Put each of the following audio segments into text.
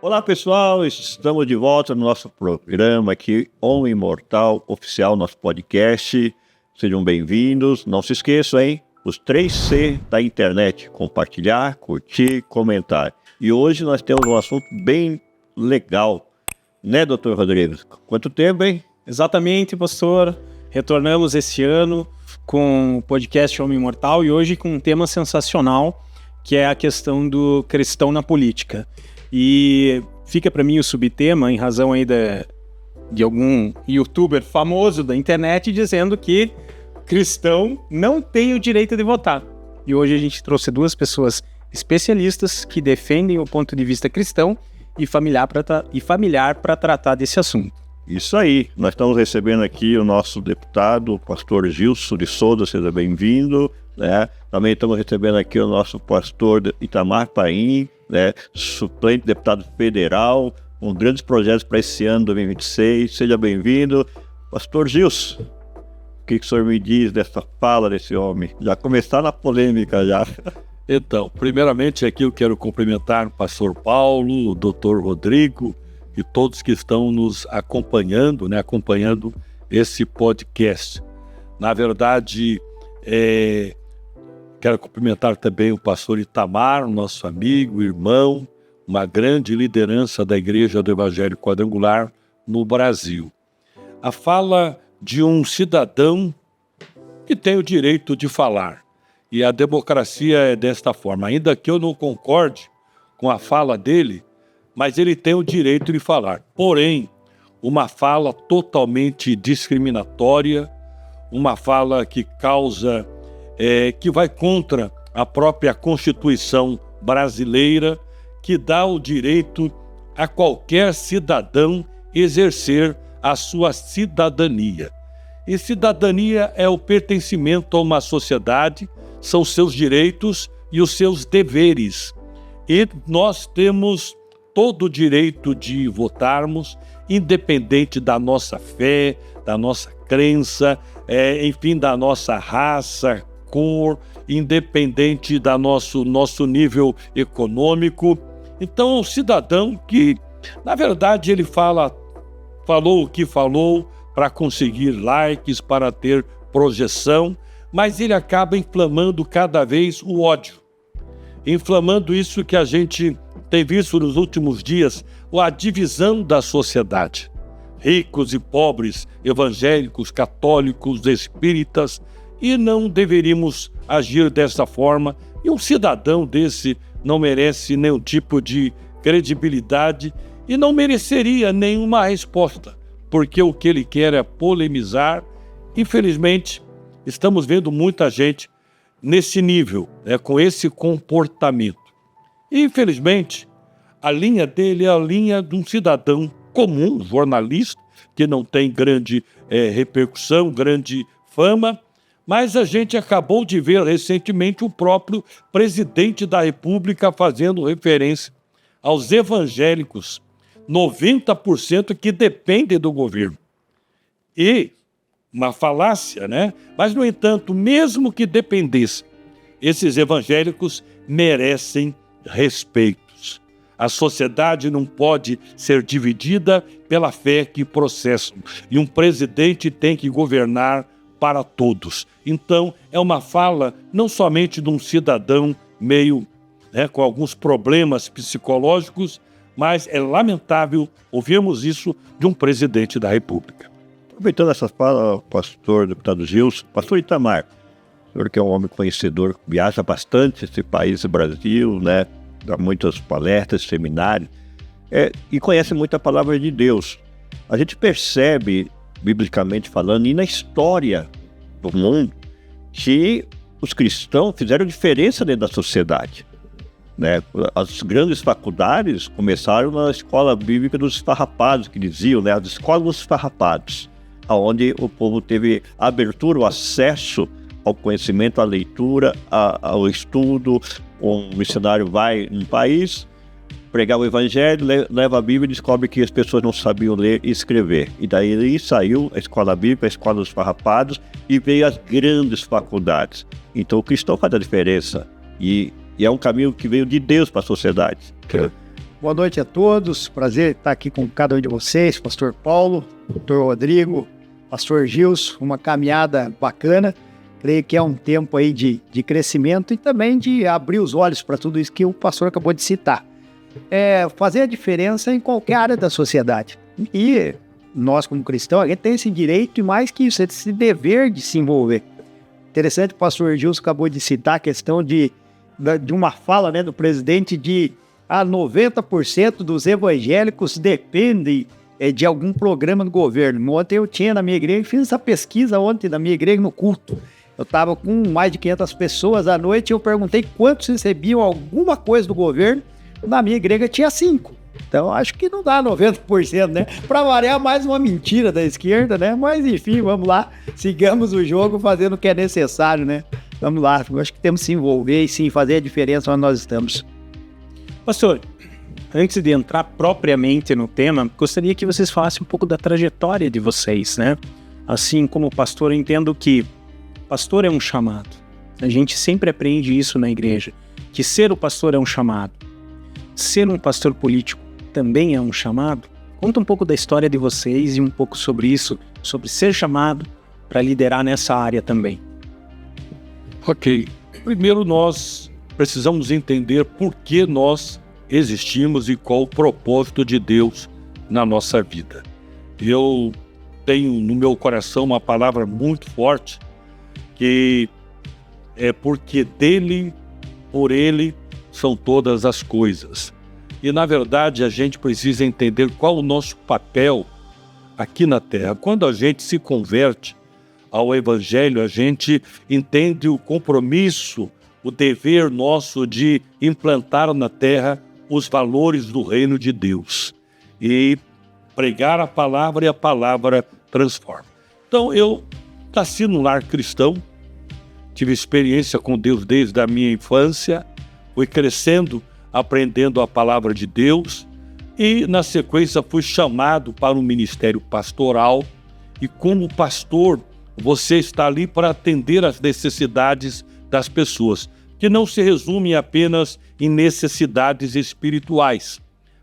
Olá pessoal, estamos de volta no nosso programa aqui, Homem Imortal Oficial, nosso podcast. Sejam bem-vindos. Não se esqueçam, hein? Os 3C da internet: compartilhar, curtir, comentar. E hoje nós temos um assunto bem legal, né, doutor Rodrigues? Quanto tempo, hein? Exatamente, pastor. Retornamos esse ano com o podcast Homem Imortal e hoje com um tema sensacional, que é a questão do cristão na política. E fica para mim o subtema, em razão aí de algum youtuber famoso da internet, dizendo que cristão não tem o direito de votar. E hoje a gente trouxe duas pessoas especialistas que defendem o ponto de vista cristão e familiar para tratar desse assunto. Isso aí, nós estamos recebendo aqui o nosso deputado, o pastor Gilson de Souza, seja bem-vindo, né? Também estamos recebendo aqui o nosso pastor Itamar Paim, né? Suplente deputado federal, com grandes projetos para esse ano 2026, seja bem-vindo. Pastor Gilson, o que o senhor me diz dessa fala desse homem? Já começar na polêmica já. Então, primeiramente aqui eu quero cumprimentar o pastor Paulo, o doutor Rodrigo, e todos que estão nos acompanhando, né, acompanhando esse podcast. Na verdade, quero cumprimentar também o pastor Itamar, nosso amigo, irmão, uma grande liderança da Igreja do Evangelho Quadrangular no Brasil. A fala de um cidadão que tem o direito de falar. E a democracia é desta forma. Ainda que eu não concorde com a fala dele, mas ele tem o direito de falar. Porém, uma fala totalmente discriminatória, uma fala que causa, que vai contra a própria Constituição brasileira, que dá o direito a qualquer cidadão exercer a sua cidadania. E cidadania é o pertencimento a uma sociedade, são seus direitos e os seus deveres. E nós temos todo o direito de votarmos, independente da nossa fé, da nossa crença, enfim, da nossa raça, cor, independente do nosso nível econômico. Então, o cidadão que, na verdade, ele falou o que falou para conseguir likes, para ter projeção, mas ele acaba inflamando cada vez o ódio. Inflamando isso que a gente tem visto nos últimos dias, a divisão da sociedade. Ricos e pobres, evangélicos, católicos, espíritas, e não deveríamos agir dessa forma. E um cidadão desse não merece nenhum tipo de credibilidade e não mereceria nenhuma resposta, porque o que ele quer é polemizar. Infelizmente, estamos vendo muita gente nesse nível, com esse comportamento. Infelizmente, a linha dele é a linha de um cidadão comum, jornalista, que não tem grande repercussão, grande fama, mas a gente acabou de ver recentemente o próprio presidente da República fazendo referência aos evangélicos, 90% que dependem do governo. E uma falácia, né? Mas, no entanto, mesmo que dependesse, esses evangélicos merecem respeitos. A sociedade não pode ser dividida pela fé que processam. E um presidente tem que governar para todos. Então, é uma fala não somente de um cidadão meio, com alguns problemas psicológicos, mas é lamentável ouvirmos isso de um presidente da República. Aproveitando essa fala, pastor, deputado Gilson, pastor Itamar, o senhor que é um homem conhecedor, viaja bastante esse país, o Brasil, né? Dá muitas palestras, seminários, e conhece muito a palavra de Deus. A gente percebe, biblicamente falando, e na história do mundo, que os cristãos fizeram diferença dentro da sociedade, né? As grandes faculdades começaram na escola bíblica dos esfarrapados, que diziam, né? As escolas dos esfarrapados, onde o povo teve abertura, o acesso ao conhecimento, à leitura, ao estudo. Um missionário vai num país, pregar o evangelho, leva a Bíblia e descobre que as pessoas não sabiam ler e escrever. E daí saiu a escola bíblica, a escola dos farrapados, e veio as grandes faculdades. Então o cristão faz a diferença. E é um caminho que veio de Deus para a sociedade. Boa noite a todos, prazer estar aqui com cada um de vocês, pastor Paulo, doutor Rodrigo, pastor Gilson, uma caminhada bacana. Creio que é um tempo aí de crescimento e também de abrir os olhos para tudo isso que o pastor acabou de citar. Fazer a diferença em qualquer área da sociedade. E nós, como cristãos, a gente tem esse direito e mais que isso, esse dever de se envolver. Interessante, o pastor Gilson acabou de citar a questão de uma fala, né, do presidente de 90% dos evangélicos dependem de algum programa do governo. Ontem eu tinha na minha igreja, fiz essa pesquisa ontem na minha igreja no culto. Eu estava com mais de 500 pessoas à noite e eu perguntei quantos recebiam alguma coisa do governo. Na minha igreja tinha 5. Então acho que não dá 90%, né? Para variar, mais uma mentira da esquerda, né? Mas enfim, vamos lá, sigamos o jogo fazendo o que é necessário, né? Vamos lá, eu acho que temos que se envolver e sim fazer a diferença onde nós estamos. Pastor, antes de entrar propriamente no tema, gostaria que vocês falassem um pouco da trajetória de vocês, né? Assim como pastor, eu entendo que pastor é um chamado. A gente sempre aprende isso na igreja, que ser o pastor é um chamado. Ser um pastor político também é um chamado? Conta um pouco da história de vocês e um pouco sobre isso, sobre ser chamado para liderar nessa área também. Ok. Primeiro nós precisamos entender por que nós existimos e qual o propósito de Deus na nossa vida. Eu tenho no meu coração uma palavra muito forte, que é porque dele, por ele, são todas as coisas. E na verdade a gente precisa entender qual o nosso papel aqui na Terra. Quando a gente se converte ao Evangelho, a gente entende o compromisso, o dever nosso de implantar na Terra os valores do reino de Deus e pregar a palavra, e a palavra transforma. Então eu nasci num lar cristão, tive experiência com Deus desde a minha infância, fui crescendo, aprendendo a palavra de Deus e na sequência fui chamado para um ministério pastoral e como pastor você está ali para atender às necessidades das pessoas, que não se resume apenas em necessidades espirituais.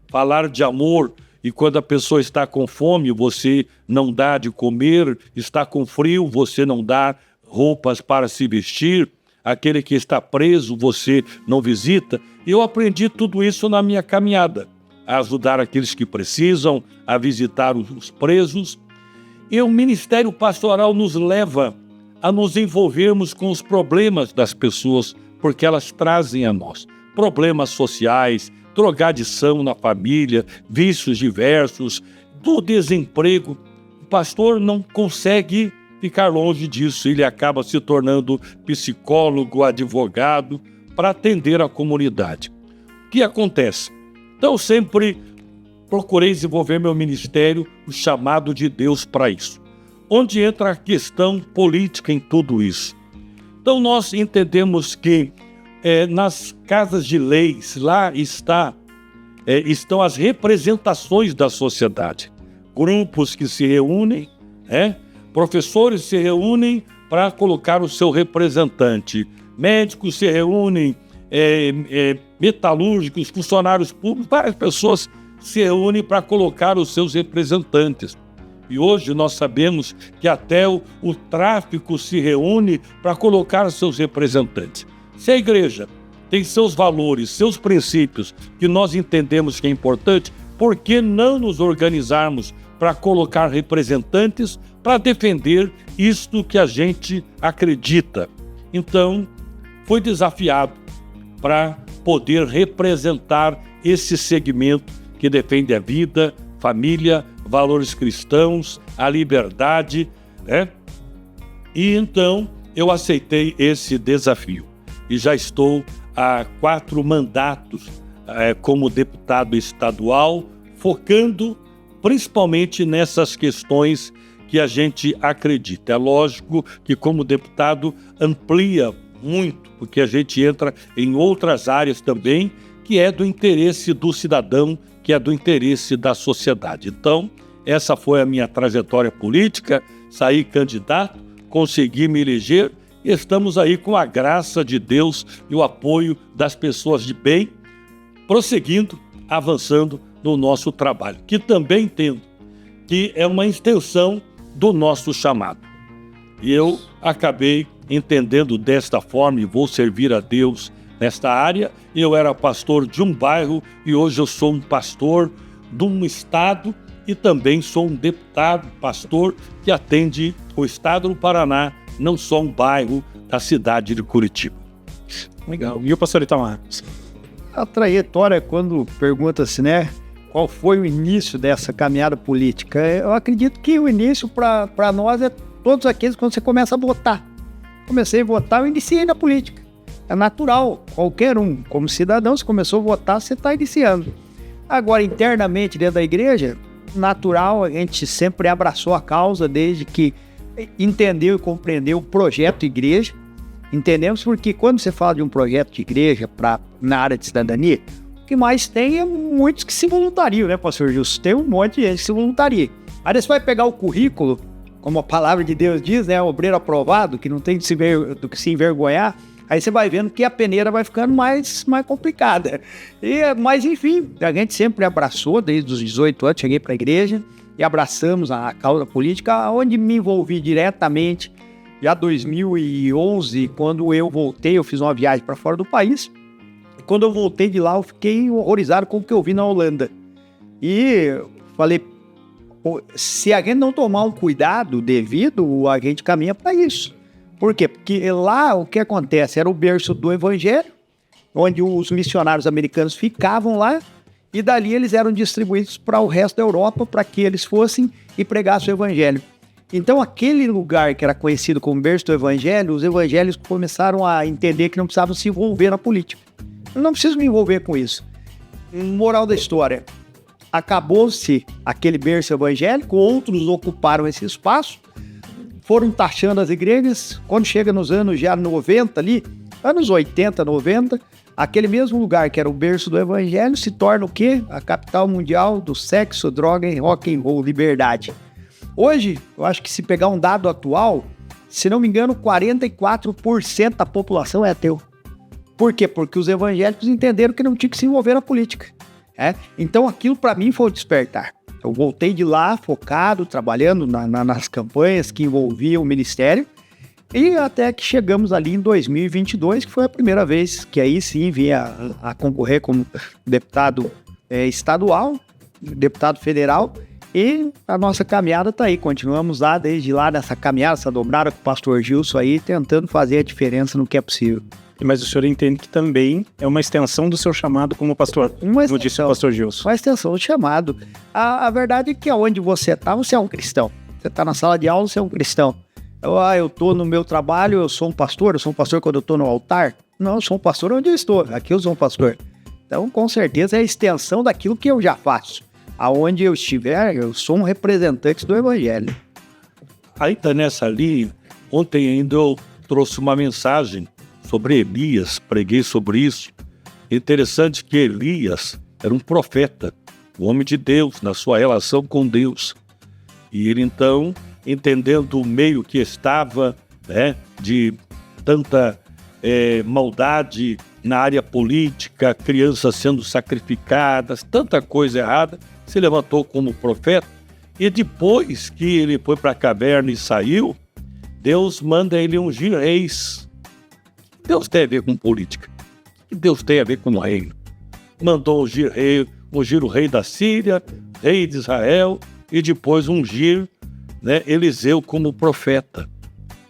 Falar de amor e quando a pessoa está com fome, você não dá de comer, está com frio, você não dá roupas para se vestir, aquele que está preso, você não visita. Eu aprendi tudo isso na minha caminhada, a ajudar aqueles que precisam, a visitar os presos. E o ministério pastoral nos leva a nos envolvermos com os problemas das pessoas, porque elas trazem a nós problemas sociais, drogadição na família, vícios diversos, do desemprego. O pastor não consegue ficar longe disso, ele acaba se tornando psicólogo, advogado, para atender a comunidade. O que acontece? Então, sempre procurei desenvolver meu ministério, o chamado de Deus para isso. Onde entra a questão política em tudo isso? Então, nós entendemos que nas casas de leis, lá estão as representações da sociedade. Grupos que se reúnem, professores se reúnem para colocar o seu representante, médicos se reúnem, metalúrgicos, funcionários públicos, várias pessoas se reúnem para colocar os seus representantes. E hoje nós sabemos que até o tráfico se reúne para colocar os seus representantes. Se a igreja tem seus valores, seus princípios, que nós entendemos que é importante, por que não nos organizarmos para colocar representantes para defender isto que a gente acredita? Então, fui desafiado para poder representar esse segmento que defende a vida, família, valores cristãos, a liberdade, E então eu aceitei esse desafio e já estou há 4 mandatos como deputado estadual, focando principalmente nessas questões que a gente acredita. É lógico que como deputado amplia muito, porque a gente entra em outras áreas também, que é do interesse do cidadão, que é do interesse da sociedade. Então, essa foi a minha trajetória política, saí candidato, consegui me eleger, e estamos aí com a graça de Deus e o apoio das pessoas de bem, prosseguindo avançando no nosso trabalho, que também entendo que é uma extensão do nosso chamado. E eu acabei entendendo desta forma e vou servir a Deus nesta área. Eu era pastor de um bairro e hoje eu sou um pastor de um estado e também sou um deputado, pastor que atende o estado do Paraná, não só um bairro da cidade de Curitiba. Legal. E o pastor Itamar? A trajetória, quando pergunta-se, né, qual foi o início dessa caminhada política, eu acredito que o início para nós é todos aqueles quando você começa a votar. Comecei a votar, eu iniciei na política. É natural, qualquer um, como cidadão, se começou a votar, você está iniciando. Agora, internamente dentro da igreja, natural, a gente sempre abraçou a causa desde que entendeu e compreendeu o projeto igreja. Entendemos porque quando você fala de um projeto de igreja na área de cidadania, o que mais tem é muitos que se voluntariam, né, pastor Gilson? Tem um monte de gente que se voluntaria. Aí você vai pegar o currículo, como a palavra de Deus diz, né, obreiro aprovado, que não tem do que se envergonhar, aí você vai vendo que a peneira vai ficando mais complicada. Mas enfim, a gente sempre abraçou, desde os 18 anos, cheguei para a igreja e abraçamos a causa política, onde me envolvi diretamente. Já em 2011, quando eu voltei, eu fiz uma viagem para fora do país. E quando eu voltei de lá, eu fiquei horrorizado com o que eu vi na Holanda. E falei, se a gente não tomar um cuidado devido, a gente caminha para isso. Por quê? Porque lá o que acontece era o berço do evangelho, onde os missionários americanos ficavam lá, e dali eles eram distribuídos para o resto da Europa, para que eles fossem e pregassem o evangelho. Então, aquele lugar que era conhecido como berço do evangelho, os evangélicos começaram a entender que não precisavam se envolver na política. Eu não preciso me envolver com isso. Moral da história, acabou-se aquele berço evangélico, outros ocuparam esse espaço, foram taxando as igrejas. Quando chega nos anos já 90 ali, anos 80, 90, aquele mesmo lugar que era o berço do evangelho se torna o quê? A capital mundial do sexo, droga e rock and roll, liberdade. Hoje, eu acho que se pegar um dado atual, se não me engano, 44% da população é ateu. Por quê? Porque os evangélicos entenderam que não tinha que se envolver na política. Então aquilo para mim foi o despertar. Eu voltei de lá focado, trabalhando nas campanhas que envolviam o ministério, e até que chegamos ali em 2022, que foi a primeira vez que aí sim vim a concorrer como deputado estadual, deputado federal. E a nossa caminhada está aí, continuamos lá desde lá nessa caminhada, essa dobrada com o pastor Gilson aí, tentando fazer a diferença no que é possível. Mas o senhor entende que também é uma extensão do seu chamado como pastor, como disse o pastor Gilson. Uma extensão do chamado. A verdade é que onde você está, você é um cristão. Você está na sala de aula, você é um cristão. Eu estou no meu trabalho, eu sou um pastor quando eu estou no altar. Não, eu sou um pastor onde eu estou, aqui eu sou um pastor. Então, com certeza, é a extensão daquilo que eu já faço. Aonde eu estiver, eu sou um representante do evangelho. Ainda nessa linha, ontem ainda eu trouxe uma mensagem sobre Elias, preguei sobre isso. Interessante que Elias era um profeta, um homem de Deus, na sua relação com Deus. E ele então, entendendo o meio que estava, de tanta maldade na área política, crianças sendo sacrificadas, tanta coisa errada, se levantou como profeta. E depois que ele foi para a caverna e saiu, Deus manda ele ungir reis. O que Deus tem a ver com política? O que Deus tem a ver com o reino? Mandou ungir o rei da Síria, rei de Israel, e depois ungir Eliseu como profeta.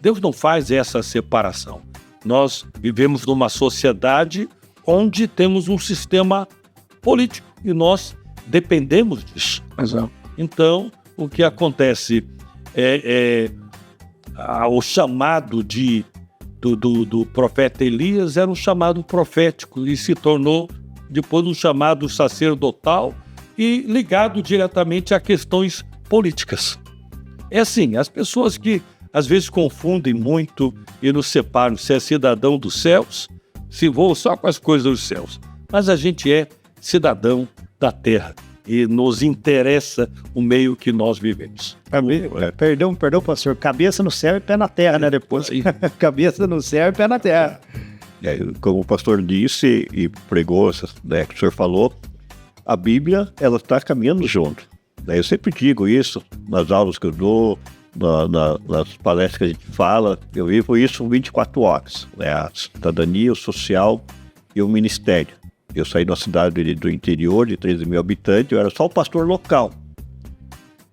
Deus não faz essa separação. Nós vivemos numa sociedade onde temos um sistema político e nós dependemos disso. Exato. Então, o que acontece o chamado do profeta Elias era um chamado profético e se tornou depois um chamado sacerdotal e ligado diretamente a questões políticas. É assim, as pessoas que às vezes confundem muito e nos separam se é cidadão dos céus, se voa só com as coisas dos céus. Mas a gente é cidadão da terra e nos interessa o meio que nós vivemos. Perdão, pastor. Cabeça no céu e pé na terra, né? Depois. Cabeça no céu e pé na terra. Como o pastor disse e pregou, que o senhor falou, a Bíblia, ela está caminhando junto. Eu sempre digo isso nas aulas que eu dou, nas palestras que a gente fala, eu vivo isso 24 horas, né? A cidadania, o social e o ministério. Eu saí de uma cidade do interior de 13 mil habitantes, eu era só o pastor local.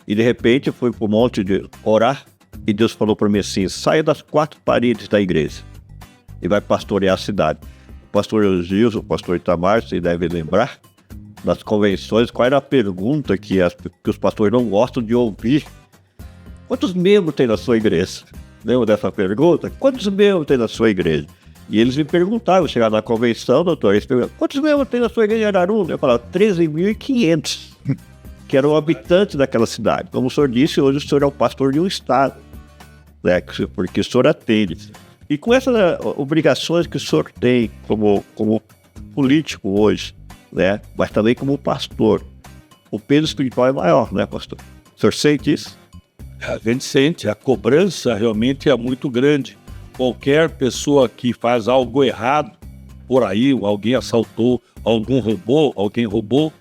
E de repente eu fui para o monte de orar e Deus falou para mim assim, saia das 4 paredes da igreja e vai pastorear a cidade. O pastor Gilson, o pastor Itamar, vocês devem lembrar, nas convenções, qual era a pergunta que os pastores não gostam de ouvir? Quantos membros tem na sua igreja? Lembra dessa pergunta? Quantos membros tem na sua igreja? E eles me perguntavam, eu chegava na convenção, doutor, eles perguntavam, quantos membros tem na sua igreja em Araruna? Eu falava, 13.500, que eram habitantes daquela cidade. Como o senhor disse, hoje o senhor é o pastor de um estado, né, porque o senhor atende. E com essas obrigações que o senhor tem como político hoje, né, mas também como pastor, o peso espiritual é maior, né, pastor? O senhor sente isso? A gente sente, a cobrança realmente é muito grande. Qualquer pessoa que faz algo errado por aí, alguém assaltou, alguém roubou,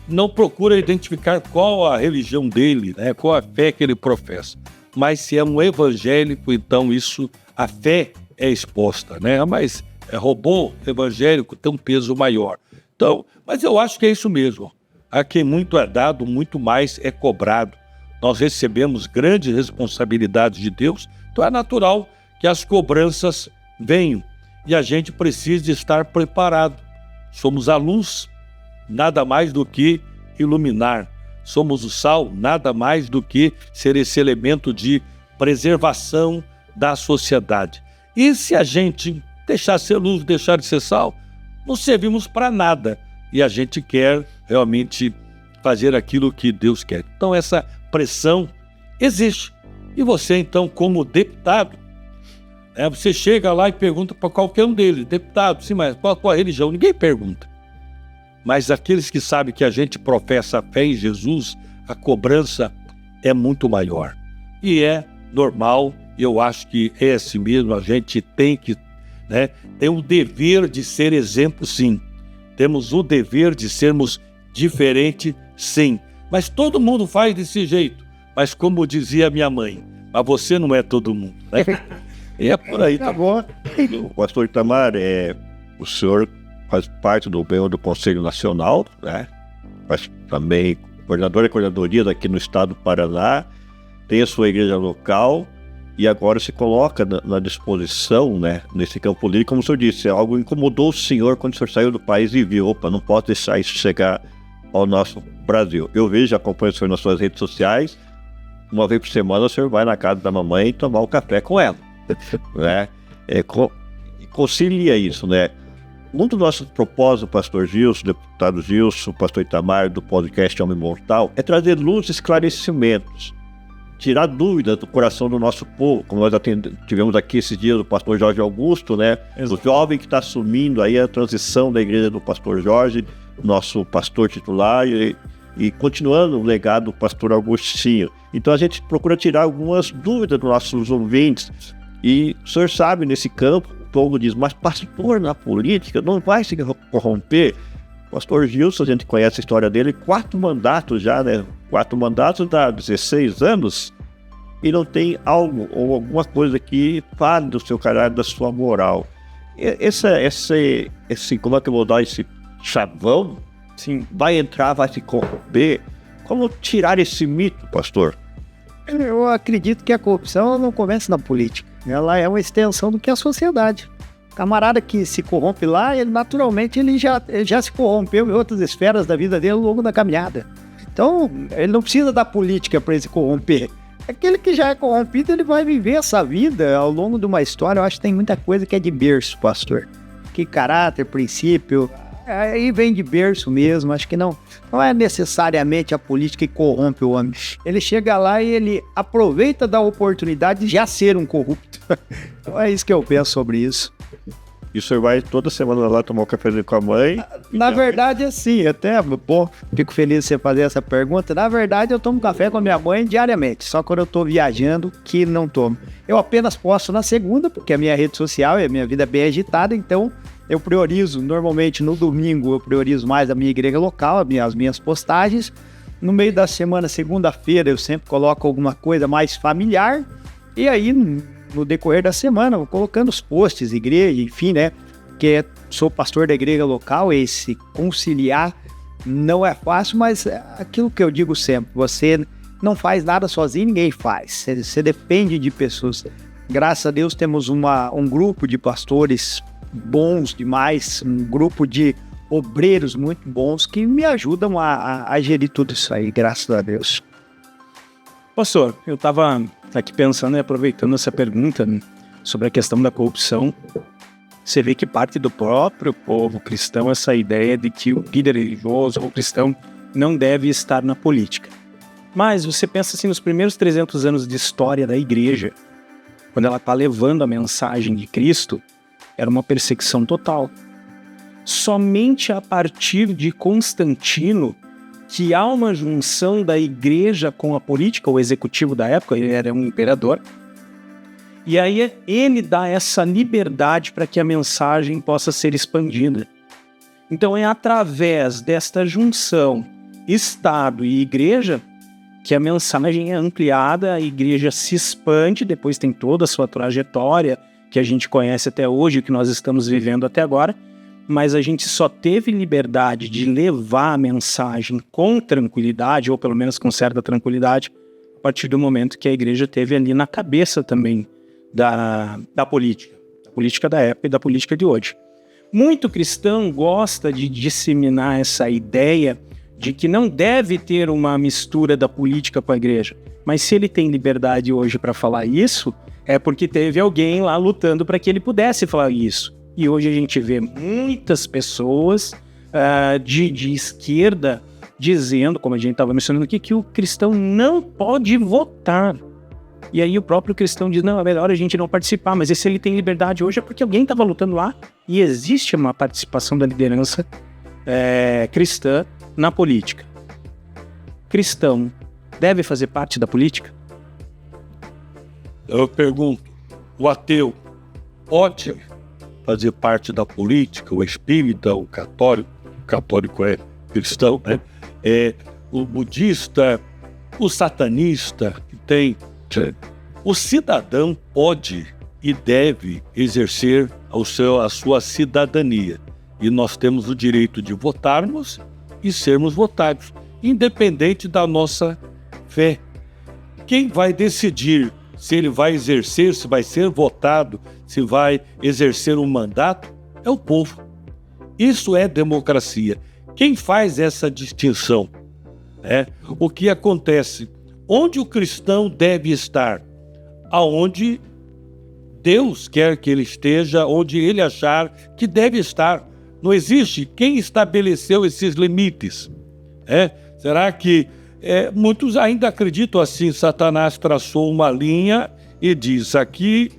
não procura identificar qual a religião dele, né, qual a fé que ele professa. Mas se é um evangélico, então isso, a fé é exposta, né? Mas roubou, evangélico tem um peso maior. Então, mas eu acho que é isso mesmo. A quem muito é dado, muito mais é cobrado. Nós recebemos grandes responsabilidades de Deus, então é natural que as cobranças venham. E a gente precisa estar preparado. Somos a luz, nada mais do que iluminar. Somos o sal, nada mais do que ser esse elemento de preservação da sociedade. E se a gente deixar de ser luz, deixar de ser sal, não servimos para nada. E a gente quer realmente fazer aquilo que Deus quer. Então essa pressão existe. E você então, como deputado, você chega lá e pergunta para qualquer um deles, deputado, sim, mas qual a religião? Ninguém pergunta. Mas aqueles que sabem que a gente professa a fé em Jesus, a cobrança é muito maior. E é normal, eu acho que é assim mesmo, a gente tem que, tem o dever de ser exemplo, sim. Temos o dever de sermos diferentes, sim. Mas todo mundo faz desse jeito. Mas como dizia minha mãe, mas você não é todo mundo, né? É por aí. Tá bom. O pastor Itamar, o senhor faz parte do Conselho Nacional, né? Faz também coordenador e coordenadoria daqui no estado do Paraná, tem a sua igreja local e agora se coloca na disposição, né, nesse campo político, como o senhor disse, algo incomodou o senhor quando o senhor saiu do país e viu, opa, não posso deixar isso chegar ao nosso Brasil. Eu vejo, acompanho o senhor nas suas redes sociais, uma vez por semana o senhor vai na casa da mamãe tomar um café com ela, né? Concilia isso, né? Um dos nossos propósitos, pastor Gilson, deputado Gilson, pastor Itamar, do podcast Homem Mortal, é trazer luz e esclarecimentos, tirar dúvidas do coração do nosso povo, como nós tivemos aqui esses dias o pastor Jorge Augusto, né? Exato. O jovem que está assumindo aí a transição da igreja do pastor Jorge, nosso pastor titular, e continuando o legado do pastor Augustinho. Então a gente procura tirar algumas dúvidas dos nossos ouvintes, e o senhor sabe, nesse campo, o povo diz, mas pastor na política não vai se corromper? Pastor Gilson, a gente conhece a história dele, 4 mandatos já, né? 4 mandatos dá 16 anos e não tem algo ou alguma coisa que fale do seu caráter, da sua moral. Esse como é que eu vou dar esse chavão? Sim. Vai entrar, vai se corromper? Como tirar esse mito, pastor? Eu acredito que a corrupção não começa na política. Ela é uma extensão do que é a sociedade. O camarada que se corrompe lá, ele naturalmente ele já se corrompeu em outras esferas da vida dele ao longo da caminhada. Então, ele não precisa da política para ele se corromper. Aquele que já é corrompido, ele vai viver essa vida ao longo de uma história. Eu acho que tem muita coisa que é de berço, pastor. Que caráter, princípio, aí vem de berço mesmo. Acho que não é necessariamente a política que corrompe o homem. Ele chega lá e ele aproveita da oportunidade de já ser um corrupto. Então é isso que eu penso sobre isso. E o senhor vai toda semana lá tomar um cafezinho com a mãe? Na verdade, assim, até, fico feliz de você fazer essa pergunta. Na verdade, eu tomo café com a minha mãe diariamente, só quando eu tô viajando que não tomo. Eu apenas posto na segunda, porque a minha rede social e a minha vida é bem agitada, então eu priorizo, normalmente no domingo eu priorizo mais a minha igreja local, as minhas postagens. No meio da semana, segunda-feira, eu sempre coloco alguma coisa mais familiar. E aí, no decorrer da semana, vou colocando os posts, igreja, enfim, né? Porque sou pastor da igreja local, esse conciliar não é fácil, mas é aquilo que eu digo sempre, você não faz nada sozinho, ninguém faz. Você depende de pessoas. Graças a Deus temos um grupo de pastores bons demais, um grupo de obreiros muito bons que me ajudam a gerir tudo isso aí, graças a Deus. Pastor, eu estava aqui pensando e aproveitando essa pergunta sobre a questão da corrupção. Você vê que parte do próprio povo cristão essa ideia de que o líder religioso ou cristão não deve estar na política. Mas você pensa assim, nos primeiros 300 anos de história da igreja, quando ela está levando a mensagem de Cristo, era uma perseguição total. Somente a partir de Constantino que há uma junção da igreja com a política, o executivo da época, ele era um imperador, e aí ele dá essa liberdade para que a mensagem possa ser expandida. Então é através desta junção Estado e igreja que a mensagem é ampliada, a igreja se expande, depois tem toda a sua trajetória que a gente conhece até hoje, o que nós estamos vivendo até agora, mas a gente só teve liberdade de levar a mensagem com tranquilidade, ou pelo menos com certa tranquilidade, a partir do momento que a igreja teve ali na cabeça também da política da época e da política de hoje. Muito cristão gosta de disseminar essa ideia de que não deve ter uma mistura da política com a igreja, mas se ele tem liberdade hoje para falar isso, é porque teve alguém lá lutando para que ele pudesse falar isso. E hoje a gente vê muitas pessoas de esquerda dizendo, como a gente estava mencionando aqui, que o cristão não pode votar. E aí o próprio cristão diz, não, é melhor a gente não participar, mas se ele tem liberdade hoje é porque alguém estava lutando lá e existe uma participação da liderança cristã na política. Cristão deve fazer parte da política? Eu pergunto, o ateu pode fazer parte da política, o espírita, o católico é cristão, né? O budista, o satanista, que tem... O cidadão pode e deve exercer a sua cidadania. E nós temos o direito de votarmos e sermos votados, independente da nossa fé. Quem vai decidir se ele vai exercer, se vai ser votado, se vai exercer um mandato, é o povo. Isso é democracia. Quem faz essa distinção? O que acontece? Onde o cristão deve estar? Aonde Deus quer que ele esteja, onde ele achar que deve estar. Não existe quem estabeleceu esses limites. Será que muitos ainda acreditam assim? Satanás traçou uma linha e diz, aqui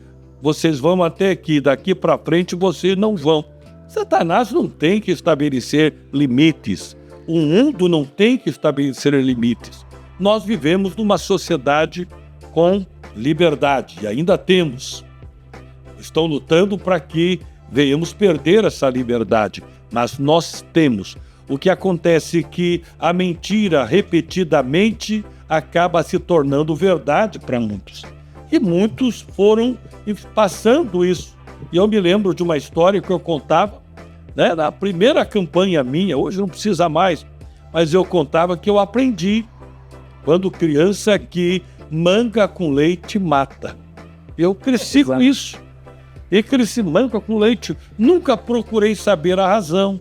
vocês vão até aqui, daqui para frente vocês não vão. Satanás não tem que estabelecer limites. O mundo não tem que estabelecer limites. Nós vivemos numa sociedade com liberdade, e ainda temos. Estão lutando para que venhamos perder essa liberdade, mas nós temos. O que acontece é que a mentira repetidamente acaba se tornando verdade para muitos. E muitos foram passando isso. E eu me lembro de uma história que eu contava, na primeira campanha minha, hoje não precisa mais, mas eu contava que eu aprendi, quando criança, que manga com leite mata. Eu cresci com isso. E cresci manga com leite. Nunca procurei saber a razão.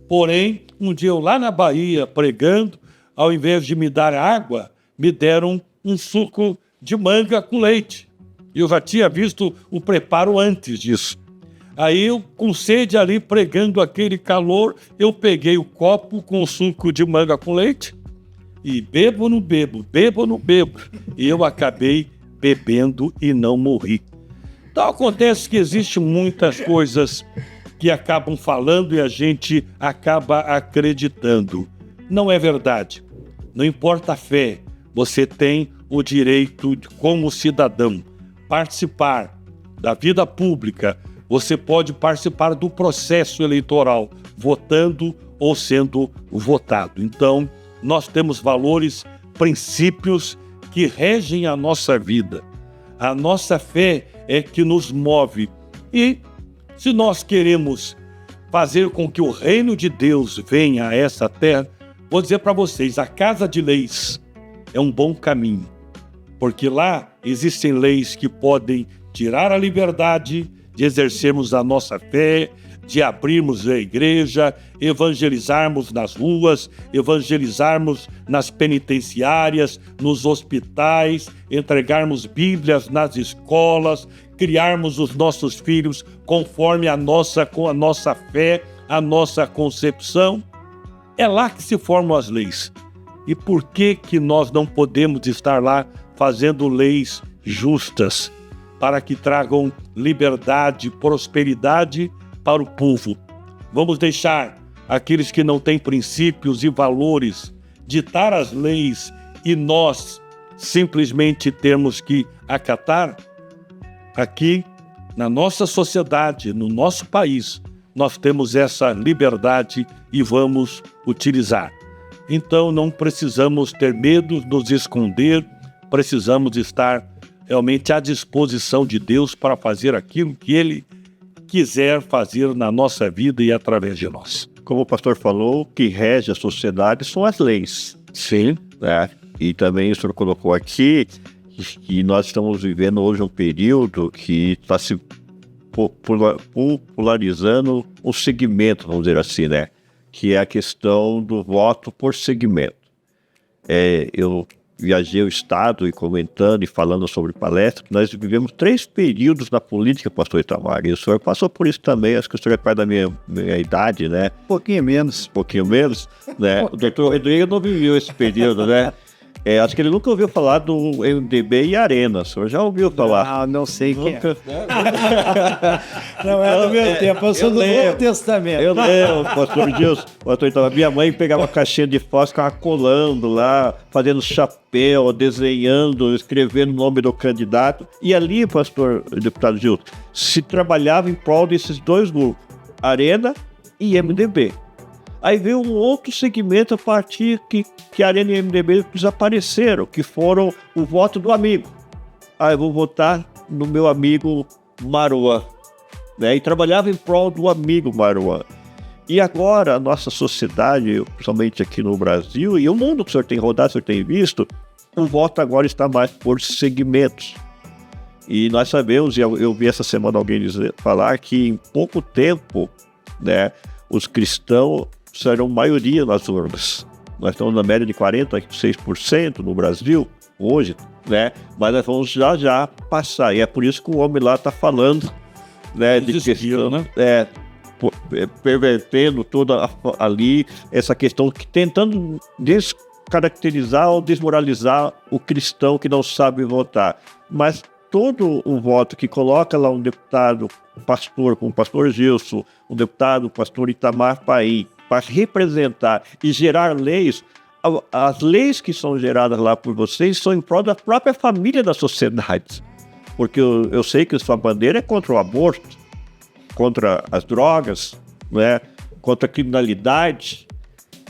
Porém, um dia eu lá na Bahia, pregando, ao invés de me dar água, me deram um suco de manga com leite. E eu já tinha visto o preparo antes disso. Aí eu, com sede ali, pregando aquele calor, eu peguei o copo com o suco de manga com leite e bebo ou não bebo, bebo ou não bebo. E eu acabei bebendo e não morri. Então acontece que existem muitas coisas que acabam falando e a gente acaba acreditando. Não é verdade. Não importa a fé, você tem o direito de, como cidadão, participar da vida pública, você pode participar do processo eleitoral, votando ou sendo votado. Então, nós temos valores, princípios que regem a nossa vida. A nossa fé é que nos move. E se nós queremos fazer com que o reino de Deus venha a essa terra, vou dizer para vocês, a Casa de Leis é um bom caminho, porque lá existem leis que podem tirar a liberdade de exercermos a nossa fé, de abrirmos a igreja, evangelizarmos nas ruas, evangelizarmos nas penitenciárias, nos hospitais, entregarmos Bíblias nas escolas, criarmos os nossos filhos conforme com a nossa fé, a nossa concepção. É lá que se formam as leis. E por que nós não podemos estar lá fazendo leis justas para que tragam liberdade, prosperidade para o povo? Vamos deixar aqueles que não têm princípios e valores ditar as leis e nós simplesmente temos que acatar? Aqui, na nossa sociedade, no nosso país, nós temos essa liberdade e vamos utilizar. Então, não precisamos ter medo, nos esconder, precisamos estar realmente à disposição de Deus para fazer aquilo que Ele quiser fazer na nossa vida e através de nós. Como o pastor falou, o que rege a sociedade são as leis. Sim. Né? E também o senhor colocou aqui que nós estamos vivendo hoje um período que está se popularizando um segmento, vamos dizer assim, né? Que é a questão do voto por segmento. Eu viajei o estado e comentando e falando sobre palestras, nós vivemos 3 períodos na política, pastor Itamar, e o senhor passou por isso também, acho que o senhor é pai da minha idade, né? Um pouquinho menos, né? O doutor Rodrigo não viveu esse período, né? Acho que ele nunca ouviu falar do MDB e Arena. O senhor já ouviu falar? Não sei o que é. Não é do meu tempo, eu sou do Novo Testamento. Eu lembro, pastor Deus. Minha mãe pegava uma caixinha de fósforo, ficava colando lá, fazendo chapéu, desenhando, escrevendo o nome do candidato. E ali, pastor deputado Gilson, se trabalhava em prol desses 2 grupos, Arena e MDB. Aí veio um outro segmento a partir que Arena e MDB desapareceram, que foram o voto do amigo. Eu vou votar no meu amigo Marwan, né? E trabalhava em prol do amigo Marwan. E agora a nossa sociedade, principalmente aqui no Brasil, e o mundo que o senhor tem rodado, o senhor tem visto, o voto agora está mais por segmentos. E nós sabemos, e eu vi essa semana alguém falar que em pouco tempo, né, os cristãos serão maioria nas urnas. Nós estamos na média de 46% no Brasil hoje, né? Mas nós vamos já passar. E é por isso que o homem lá está falando, né, de questão, né? Pervertendo toda ali essa questão, tentando descaracterizar ou desmoralizar o cristão que não sabe votar. Mas todo o voto que coloca lá um deputado pastor, como o pastor Gilson, um deputado, o pastor Itamar Paim, para representar e gerar leis, as leis que são geradas lá por vocês são em prol da própria família da sociedade. Porque eu sei que sua bandeira é contra o aborto, contra as drogas, né, contra a criminalidade.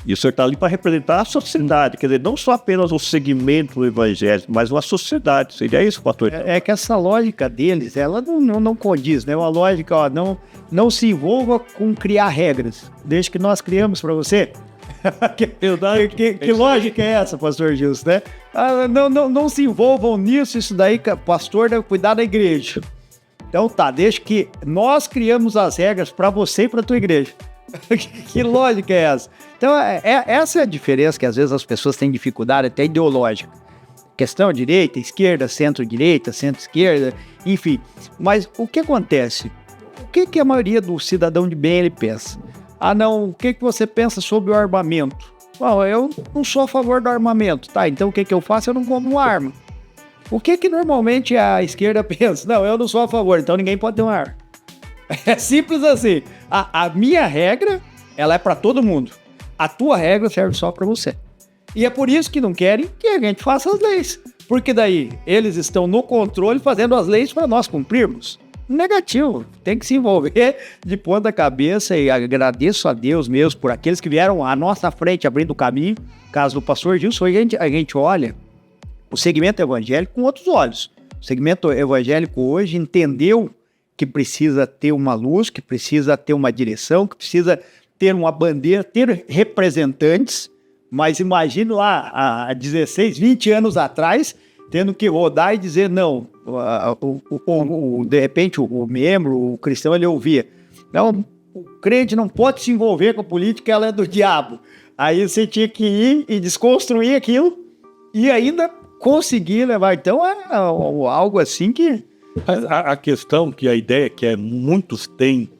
E o senhor está ali para representar a sociedade, quer dizer, não só apenas o segmento evangélico, mas uma sociedade. Seria isso, pastor? É que essa lógica deles, ela não condiz, né? Uma lógica, não se envolva com criar regras, desde que nós criamos para você. que lógica é essa, pastor Gilson, né? Não se envolvam nisso, isso daí, pastor, deve cuidar da igreja. Então desde que nós criamos as regras para você e para a tua igreja. Que lógica é essa? Então, essa é a diferença que às vezes as pessoas têm dificuldade até ideológica. Questão direita, esquerda, centro-direita, centro-esquerda, enfim. Mas o que acontece? O que a maioria do cidadão de bem ele pensa? O que você pensa sobre o armamento? Bom, eu não sou a favor do armamento. Tá, então o que eu faço? Eu não compro uma arma. O que normalmente a esquerda pensa? Não, eu não sou a favor, então ninguém pode ter uma arma. É simples assim. A minha regra, ela é para todo mundo. A tua regra serve só para você. E é por isso que não querem que a gente faça as leis. Porque daí eles estão no controle fazendo as leis para nós cumprirmos. negativo. Tem que se envolver de ponta cabeça, e agradeço a Deus mesmo por aqueles que vieram à nossa frente abrindo o caminho. No caso do pastor Gilson, a gente olha o segmento evangélico com outros olhos. O segmento evangélico hoje entendeu que precisa ter uma luz, que precisa ter uma direção, que precisa ter uma bandeira, ter representantes, mas imagine lá, há 16, 20 anos atrás, tendo que rodar e dizer, não, de repente o membro, o cristão, ele ouvia, não, o crente não pode se envolver com a política, ela é do diabo. Aí você tinha que ir e desconstruir aquilo e ainda conseguir levar. Então é algo assim que... A questão, que a ideia que muitos têm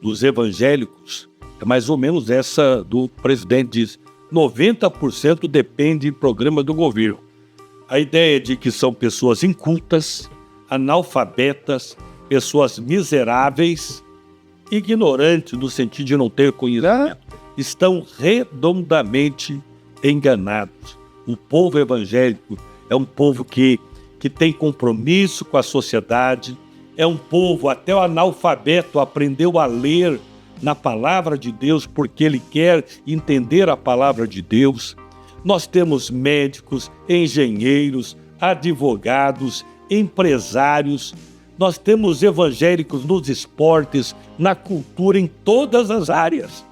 dos evangélicos, é mais ou menos essa do presidente, diz, 90% depende de programa do governo. A ideia de que são pessoas incultas, analfabetas, pessoas miseráveis, ignorantes no sentido de não ter conhecimento, estão redondamente enganados. O povo evangélico é um povo que tem compromisso com a sociedade, é um povo, até o analfabeto aprendeu a ler na palavra de Deus porque ele quer entender a palavra de Deus. Nós temos médicos, engenheiros, advogados, empresários, nós temos evangélicos nos esportes, na cultura, em todas as áreas.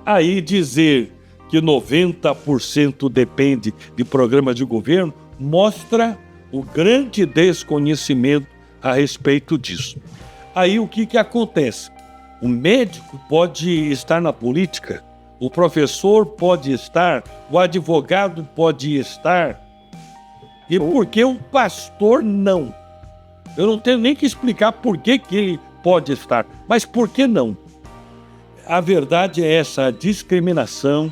Aí dizer que 90% depende de programa de governo mostra o grande desconhecimento a respeito disso. Aí o que acontece? O médico pode estar na política, o professor pode estar, o advogado pode estar, e por que o pastor não? Eu não tenho nem que explicar por que ele pode estar, mas por que não? A verdade é essa, a discriminação,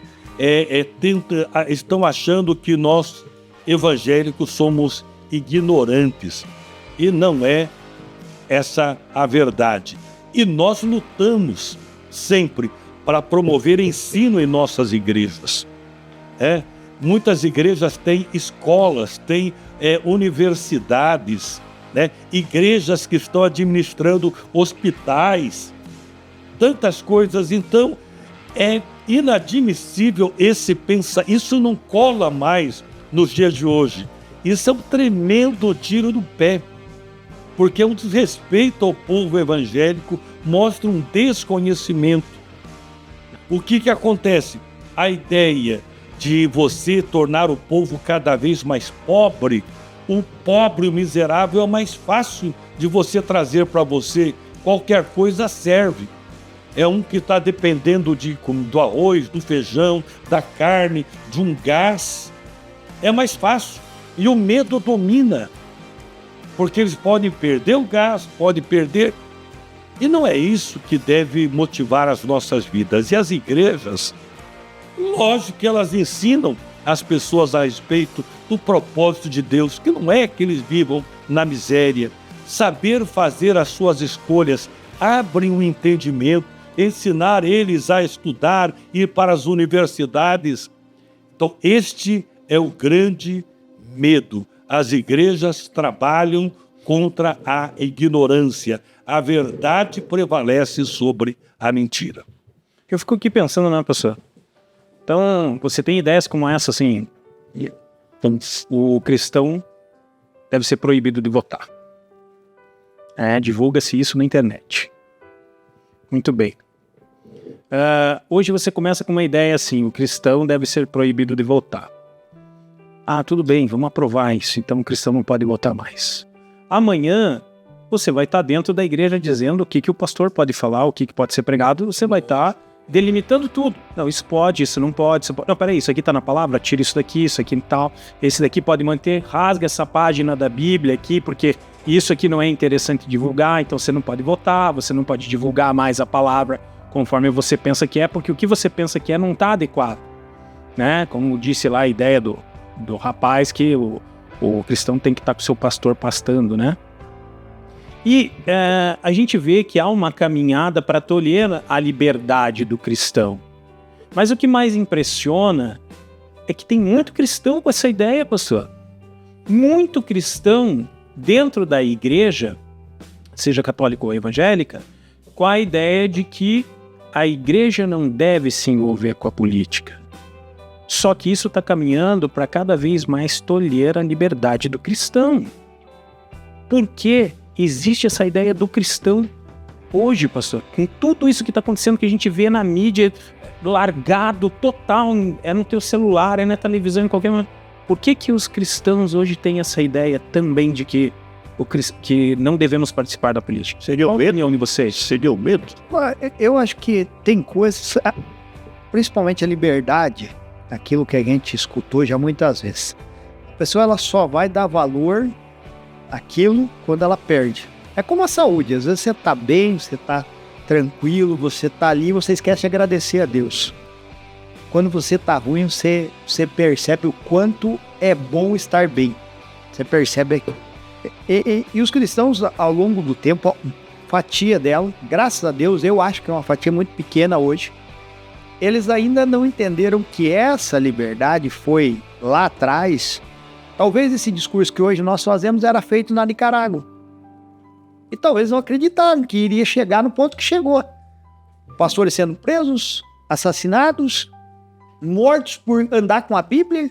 estão achando que nós evangélicos somos ignorantes, e não é essa a verdade. E nós lutamos sempre para promover ensino em nossas igrejas. Muitas igrejas têm escolas, têm universidades, igrejas que estão administrando hospitais, tantas coisas. Então, é inadmissível isso não cola mais nos dias de hoje. Isso é um tremendo tiro no pé, porque é um desrespeito ao povo evangélico, mostra um desconhecimento. O que acontece? A ideia de você tornar o povo cada vez mais pobre, o pobre e o miserável é mais fácil de você trazer para você, qualquer coisa serve. É um que está dependendo do arroz, do feijão, da carne, de um gás. É mais fácil. E o medo domina, porque eles podem perder o gás, podem perder... E não é isso que deve motivar as nossas vidas. E as igrejas, lógico que elas ensinam as pessoas a respeito do propósito de Deus, que não é que eles vivam na miséria. Saber fazer as suas escolhas, abrem um entendimento, ensinar eles a estudar, ir para as universidades. Então, este é o grande medo. As igrejas trabalham contra a ignorância. A verdade prevalece sobre a mentira. Eu fico aqui pensando, né, pessoal? Então, você tem ideias como essa, assim, o cristão deve ser proibido de votar. Divulga-se isso na internet. Muito bem. Hoje você começa com uma ideia assim, o cristão deve ser proibido de votar. Tudo bem, vamos aprovar isso, então o cristão não pode votar mais. Amanhã, você vai estar dentro da igreja dizendo o que o pastor pode falar, o que pode ser pregado, você vai estar delimitando tudo. Não, isso pode, isso não pode, isso pode. Não, peraí, isso aqui está na palavra, tira isso aqui e tal. Esse daqui pode manter, rasga essa página da Bíblia aqui, porque isso aqui não é interessante divulgar, então você não pode votar, você não pode divulgar mais a palavra conforme você pensa que é, porque o que você pensa que é não está adequado. Como disse lá a ideia do rapaz, que o cristão tem que estar com o seu pastor pastando, E a gente vê que há uma caminhada para tolher a liberdade do cristão. Mas o que mais impressiona é que tem muito cristão com essa ideia, pastor. Muito cristão dentro da igreja seja católica ou evangélica, com a ideia de que a igreja não deve se envolver com a política. Só que isso está caminhando para cada vez mais tolher a liberdade do cristão. Porque existe essa ideia do cristão hoje, pastor, com tudo isso que está acontecendo, que a gente vê na mídia, largado total, é no teu celular, é na televisão, em qualquer momento. Por que os cristãos hoje têm essa ideia também de que não devemos participar da política? Seria o medo? Qual a opinião de vocês? Seria o medo? Eu acho que tem coisas, principalmente a liberdade, aquilo que a gente escutou já muitas vezes. A pessoa ela só vai dar valor àquilo quando ela perde. É como a saúde, às vezes você está bem, você está tranquilo, você está ali, você esquece de agradecer a Deus. Quando você está ruim, você percebe o quanto é bom estar bem. Você percebe. E os cristãos, ao longo do tempo, fatia dela, graças a Deus, eu acho que é uma fatia muito pequena hoje, eles ainda não entenderam que essa liberdade foi lá atrás. Talvez esse discurso que hoje nós fazemos era feito na Nicarágua. E talvez não acreditaram que iria chegar no ponto que chegou. Pastores sendo presos, assassinados, mortos por andar com a Bíblia.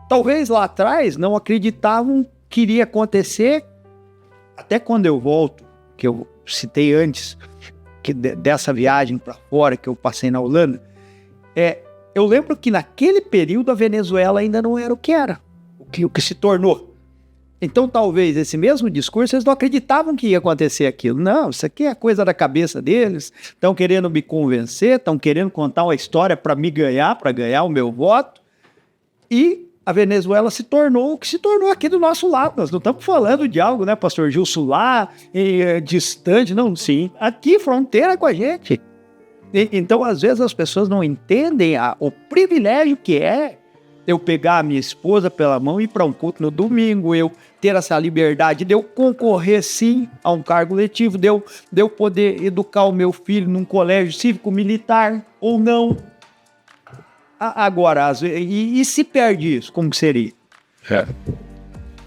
Talvez lá atrás não acreditavam que iria acontecer. Até quando eu volto, que eu citei antes, que dessa viagem para fora que eu passei na Holanda, eu lembro que naquele período a Venezuela ainda não era o que era, o que se tornou. Então talvez esse mesmo discurso, eles não acreditavam que ia acontecer aquilo. Não, isso aqui é coisa da cabeça deles, estão querendo me convencer, estão querendo contar uma história para me ganhar, para ganhar o meu voto. E a Venezuela se tornou o que se tornou aqui do nosso lado. Nós não estamos falando de algo, né, pastor Gilson, lá, distante, não, sim, aqui, fronteira com a gente. Então, às vezes, as pessoas não entendem o privilégio que é eu pegar a minha esposa pela mão e ir para um culto no domingo, eu ter essa liberdade de eu concorrer, sim, a um cargo letivo, de eu poder educar o meu filho num colégio cívico-militar ou não. Agora, e se perde isso, como que seria?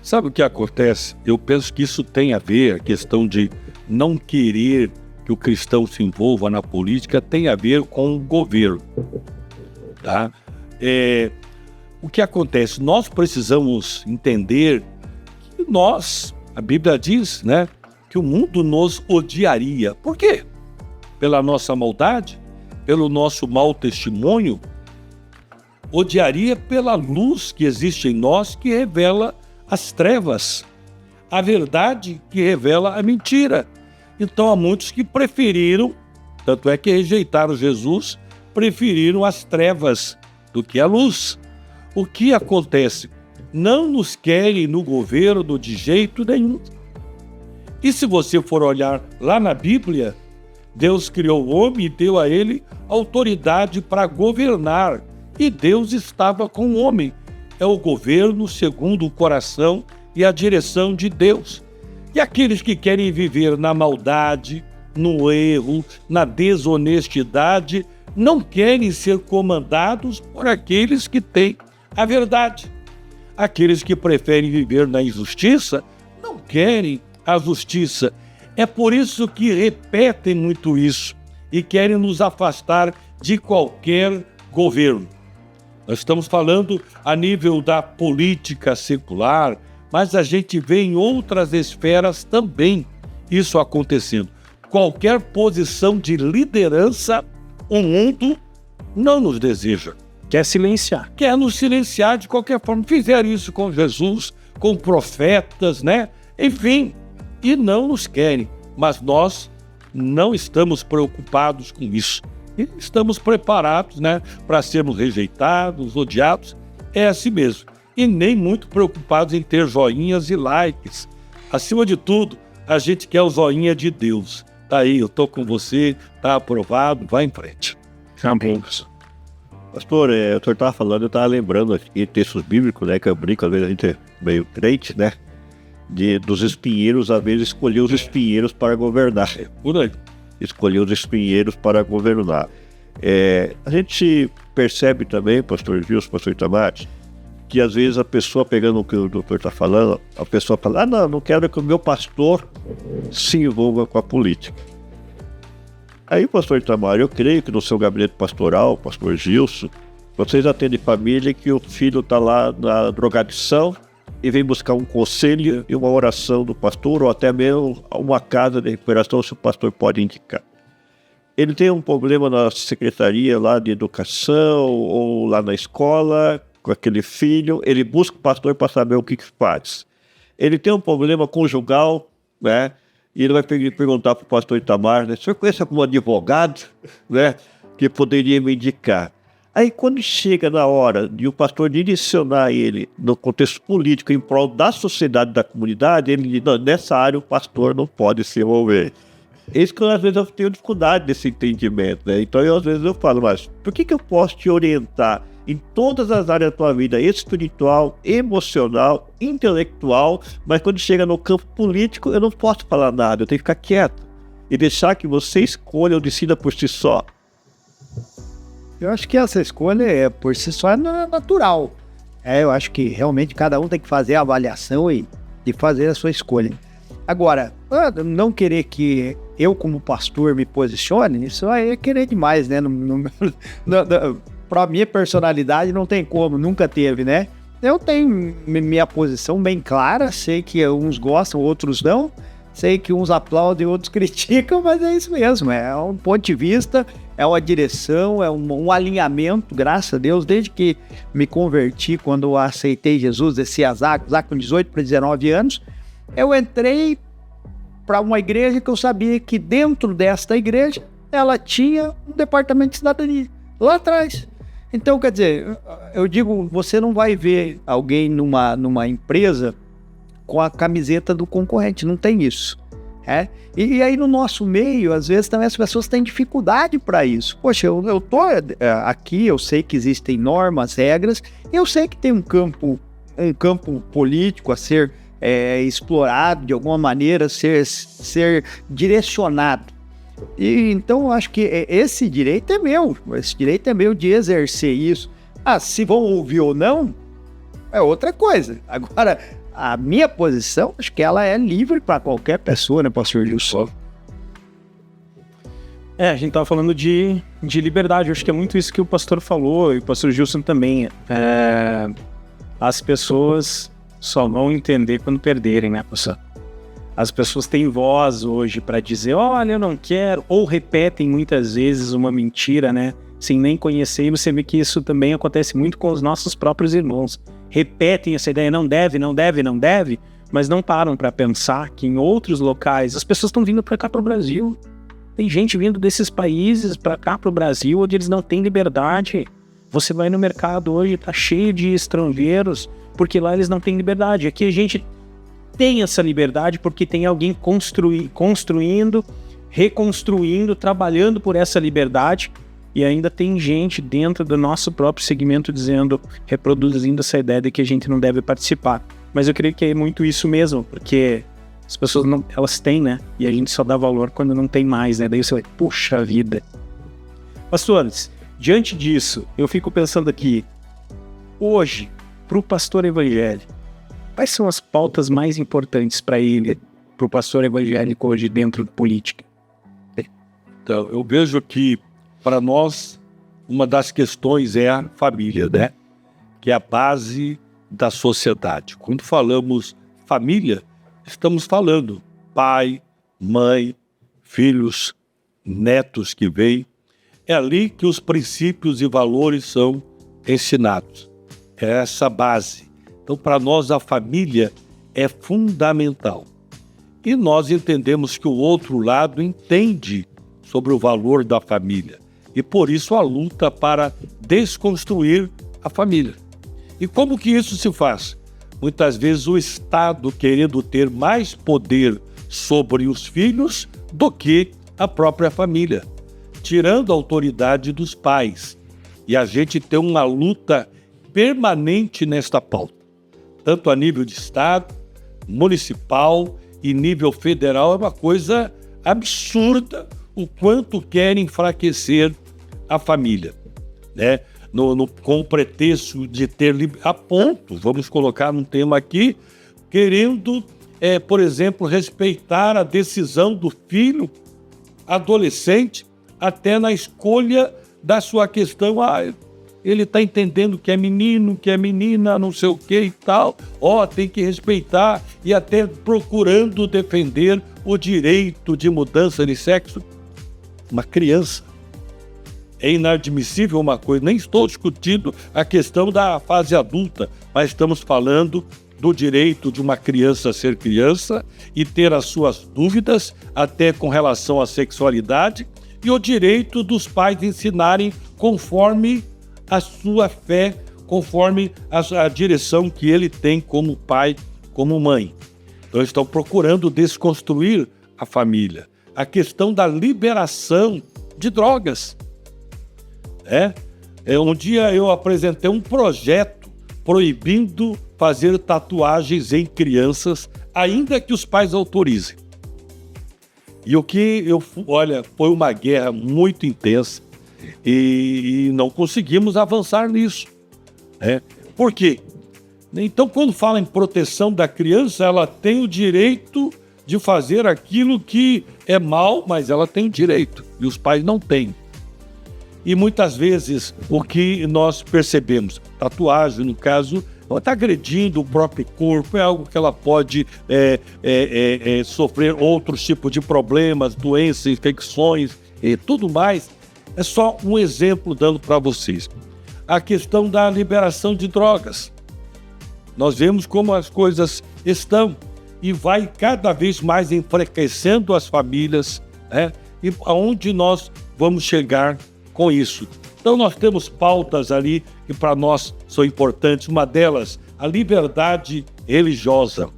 Sabe o que acontece? Eu penso que isso tem a ver, a questão de não querer que o cristão se envolva na política, tem a ver com o governo. Tá? O que acontece? Nós precisamos entender que a Bíblia diz, né, que o mundo nos odiaria. Por quê? Pela nossa maldade? Pelo nosso mau testemunho? Odiaria pela luz que existe em nós, que revela as trevas, a verdade que revela a mentira. Então há muitos que preferiram, tanto é que rejeitaram Jesus, preferiram as trevas do que a luz. O que acontece? Não nos querem no governo de jeito nenhum. E se você for olhar lá na Bíblia, Deus criou o homem e deu a ele autoridade para governar. E Deus estava com o homem. É o governo segundo o coração e a direção de Deus. E aqueles que querem viver na maldade, no erro, na desonestidade, não querem ser comandados por aqueles que têm a verdade. Aqueles que preferem viver na injustiça não querem a justiça. É por isso que repetem muito isso e querem nos afastar de qualquer governo. Nós estamos falando a nível da política secular, mas a gente vê em outras esferas também isso acontecendo. Qualquer posição de liderança, o mundo não nos deseja. Quer silenciar. Quer nos silenciar de qualquer forma. Fizeram isso com Jesus, com profetas, né? Enfim, e não nos querem. Mas nós não estamos preocupados com isso. E estamos preparados, né, para sermos rejeitados, odiados. É assim mesmo. E nem muito preocupados em ter joinhas e likes. Acima de tudo, a gente quer o joinha de Deus. Tá aí, eu tô com você, tá aprovado, vai em frente. Amém. Pastor, o senhor estava falando, eu estava lembrando aqui textos bíblicos, né, que eu brinco, às vezes a gente é meio crente, né, dos espinheiros, às vezes escolher os espinheiros para governar. Por aí. Escolher os espinheiros para governar. A gente percebe também, pastor Gilson, pastor Itamar, que às vezes a pessoa, pegando o que o doutor está falando, a pessoa fala, não quero que o meu pastor se envolva com a política. Aí, pastor Itamar, eu creio que no seu gabinete pastoral, pastor Gilson, vocês atendem família que o filho está lá na drogadição e vem buscar um conselho e uma oração do pastor, ou até mesmo uma casa de recuperação, se o pastor pode indicar. Ele tem um problema na secretaria lá de educação ou lá na escola com aquele filho, ele busca o pastor para saber o que faz. Ele tem um problema conjugal, né? E ele vai perguntar para o pastor Itamar, né? O senhor conhece algum advogado, né, que poderia me indicar? Aí quando chega na hora de o pastor direcionar ele no contexto político em prol da sociedade, da comunidade, ele diz, não, nessa área o pastor não pode se envolver. Isso que às vezes eu tenho dificuldade desse entendimento, né? Então às vezes eu falo, mas por que eu posso te orientar em todas as áreas da tua vida, espiritual, emocional, intelectual, mas quando chega no campo político eu não posso falar nada, eu tenho que ficar quieto e deixar que você escolha ou decida por si só? Eu acho que essa escolha por si só é natural. Eu acho que realmente cada um tem que fazer a avaliação e fazer a sua escolha. Agora, não querer que eu como pastor me posicione, isso aí é querer demais, né? Para minha personalidade não tem como, nunca teve, né? Eu tenho minha posição bem clara, sei que uns gostam, outros não, sei que uns aplaudem, outros criticam, mas é isso mesmo, é um ponto de vista, é uma direção, é um alinhamento, graças a Deus, desde que me converti, quando eu aceitei Jesus, desci as águas, lá com 18 para 19 anos, eu entrei para uma igreja que eu sabia que dentro desta igreja, ela tinha um departamento de cidadania, lá atrás. Então, quer dizer, eu digo, você não vai ver alguém numa empresa com a camiseta do concorrente, não tem isso. E aí no nosso meio, às vezes também as pessoas têm dificuldade para isso. Poxa, eu tô aqui, eu sei que existem normas, regras, eu sei que tem um campo político a ser explorado de alguma maneira, ser direcionado. E então eu acho que esse direito é meu de exercer isso. Se vão ouvir ou não, é outra coisa. Agora, a minha posição, acho que ela é livre para qualquer pessoa, né, pastor Gilson? A gente estava falando de liberdade, eu acho que é muito isso que o pastor falou, e o pastor Gilson também. As pessoas só vão entender quando perderem, né, pastor? As pessoas têm voz hoje para dizer, olha, eu não quero, ou repetem muitas vezes uma mentira, né, sem nem conhecer, e você vê que isso também acontece muito com os nossos próprios irmãos. Repetem essa ideia, não deve, mas não param para pensar que em outros locais as pessoas estão vindo para cá, para o Brasil. Tem gente vindo desses países para cá, para o Brasil, onde eles não têm liberdade. Você vai no mercado hoje, tá cheio de estrangeiros, porque lá eles não têm liberdade. Aqui a gente tem essa liberdade porque tem alguém construindo, reconstruindo, trabalhando por essa liberdade, e ainda tem gente dentro do nosso próprio segmento reproduzindo essa ideia de que a gente não deve participar. Mas eu creio que é muito isso mesmo, porque as pessoas elas têm, né? E a gente só dá valor quando não tem mais, né? Daí você vai, puxa vida. Pastores, diante disso, eu fico pensando aqui, hoje, para o pastor evangélico, quais são as pautas mais importantes para ele, para o pastor evangélico hoje dentro da política? Então, eu vejo que, para nós, uma das questões é a família, né? Que é a base da sociedade. Quando falamos família, estamos falando pai, mãe, filhos, netos que vêm. É ali que os princípios e valores são ensinados. É essa base. Então, para nós, a família é fundamental. E nós entendemos que o outro lado entende sobre o valor da família. E por isso a luta para desconstruir a família. E como que isso se faz? Muitas vezes o Estado querendo ter mais poder sobre os filhos do que a própria família, tirando a autoridade dos pais. E a gente tem uma luta permanente nesta pauta, tanto a nível de Estado, municipal e nível federal. É uma coisa absurda o quanto querem enfraquecer a família, né? com o pretexto de ter a ponto, vamos colocar um tema aqui, querendo, por exemplo, respeitar a decisão do filho adolescente até na escolha da sua questão. Ele está entendendo que é menino, que é menina, não sei o que e tal. Tem que respeitar, e até procurando defender o direito de mudança de sexo. Uma criança. É inadmissível uma coisa. Nem estou discutindo a questão da fase adulta, mas estamos falando do direito de uma criança ser criança e ter as suas dúvidas, até com relação à sexualidade, e o direito dos pais ensinarem conforme a sua fé, conforme a direção que ele tem como pai, como mãe. Então estão procurando desconstruir a família. A questão da liberação de drogas. Um dia eu apresentei um projeto proibindo fazer tatuagens em crianças, ainda que os pais autorizem. E foi uma guerra muito intensa e não conseguimos avançar nisso. Por quê? Então, quando fala em proteção da criança, ela tem o direito de fazer aquilo que é mal, mas ela tem direito, e os pais não têm. E muitas vezes o que nós percebemos, tatuagem, no caso, ela está agredindo o próprio corpo, é algo que ela pode sofrer outros tipos de problemas, doenças, infecções e tudo mais. É só um exemplo dando para vocês. A questão da liberação de drogas. Nós vemos como as coisas estão e vai cada vez mais enfraquecendo as famílias, e aonde nós vamos chegar com isso. Então nós temos pautas ali que para nós são importantes. Uma delas, a liberdade religiosa,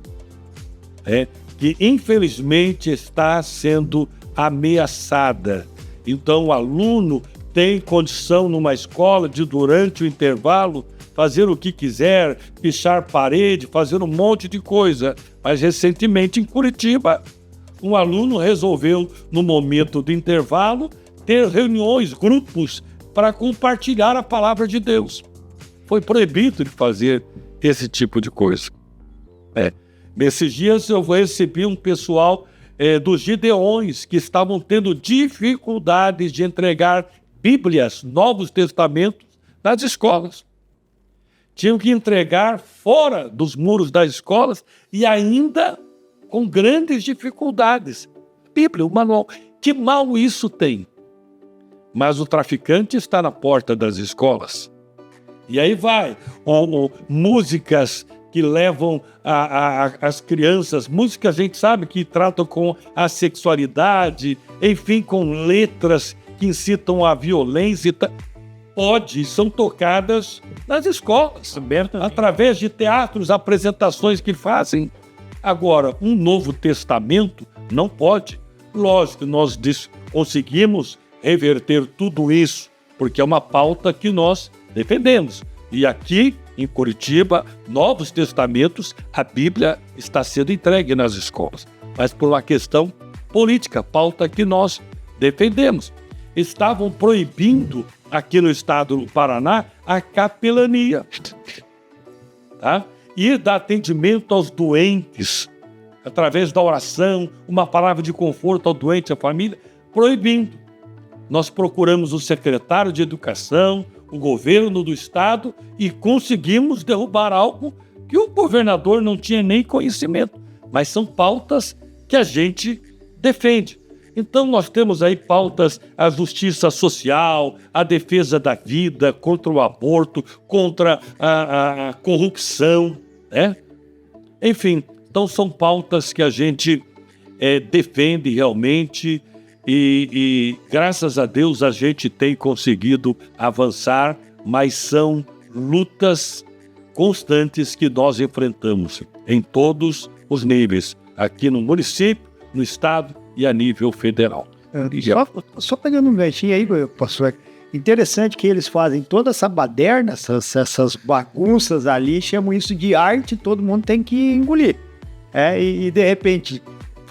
que infelizmente está sendo ameaçada. Então o aluno tem condição numa escola de, durante o intervalo, fazer o que quiser, pichar parede, fazer um monte de coisa. Mas recentemente em Curitiba, um aluno resolveu, no momento do intervalo, ter reuniões, grupos, para compartilhar a palavra de Deus. Foi proibido de fazer esse tipo de coisa. Nesses dias eu recebi um pessoal dos Gideões que estavam tendo dificuldades de entregar Bíblias, Novos Testamentos, nas escolas. Tinham que entregar fora dos muros das escolas e ainda com grandes dificuldades. Bíblia, o manual. Que mal isso tem? Mas o traficante está na porta das escolas. E aí vai, músicas que levam as crianças, músicas a gente sabe que tratam com a sexualidade, enfim, com letras que incitam a violência, são tocadas nas escolas, através de teatros, apresentações que fazem. Agora, um Novo Testamento não pode. Lógico, nós conseguimos reverter tudo isso, porque é uma pauta que nós defendemos. E aqui, em Curitiba, Novos Testamentos, a Bíblia está sendo entregue nas escolas. Mas por uma questão política, pauta que nós defendemos. Estavam proibindo, aqui no estado do Paraná, a capelania. E dar atendimento aos doentes, através da oração, uma palavra de conforto ao doente, à família, proibindo. Nós procuramos o secretário de Educação, o governo do estado e conseguimos derrubar algo que o governador não tinha nem conhecimento. Mas são pautas que a gente defende. Então nós temos aí pautas, a justiça social, a defesa da vida, contra o aborto, contra a corrupção, Enfim, então são pautas que a gente defende realmente. E graças a Deus a gente tem conseguido avançar, mas são lutas constantes que nós enfrentamos em todos os níveis, aqui no município, no estado e a nível federal. Só pegando um ganchinho aí, pastor, interessante que eles fazem toda essa baderna, essas bagunças ali, chamam isso de arte, todo mundo tem que engolir. E de repente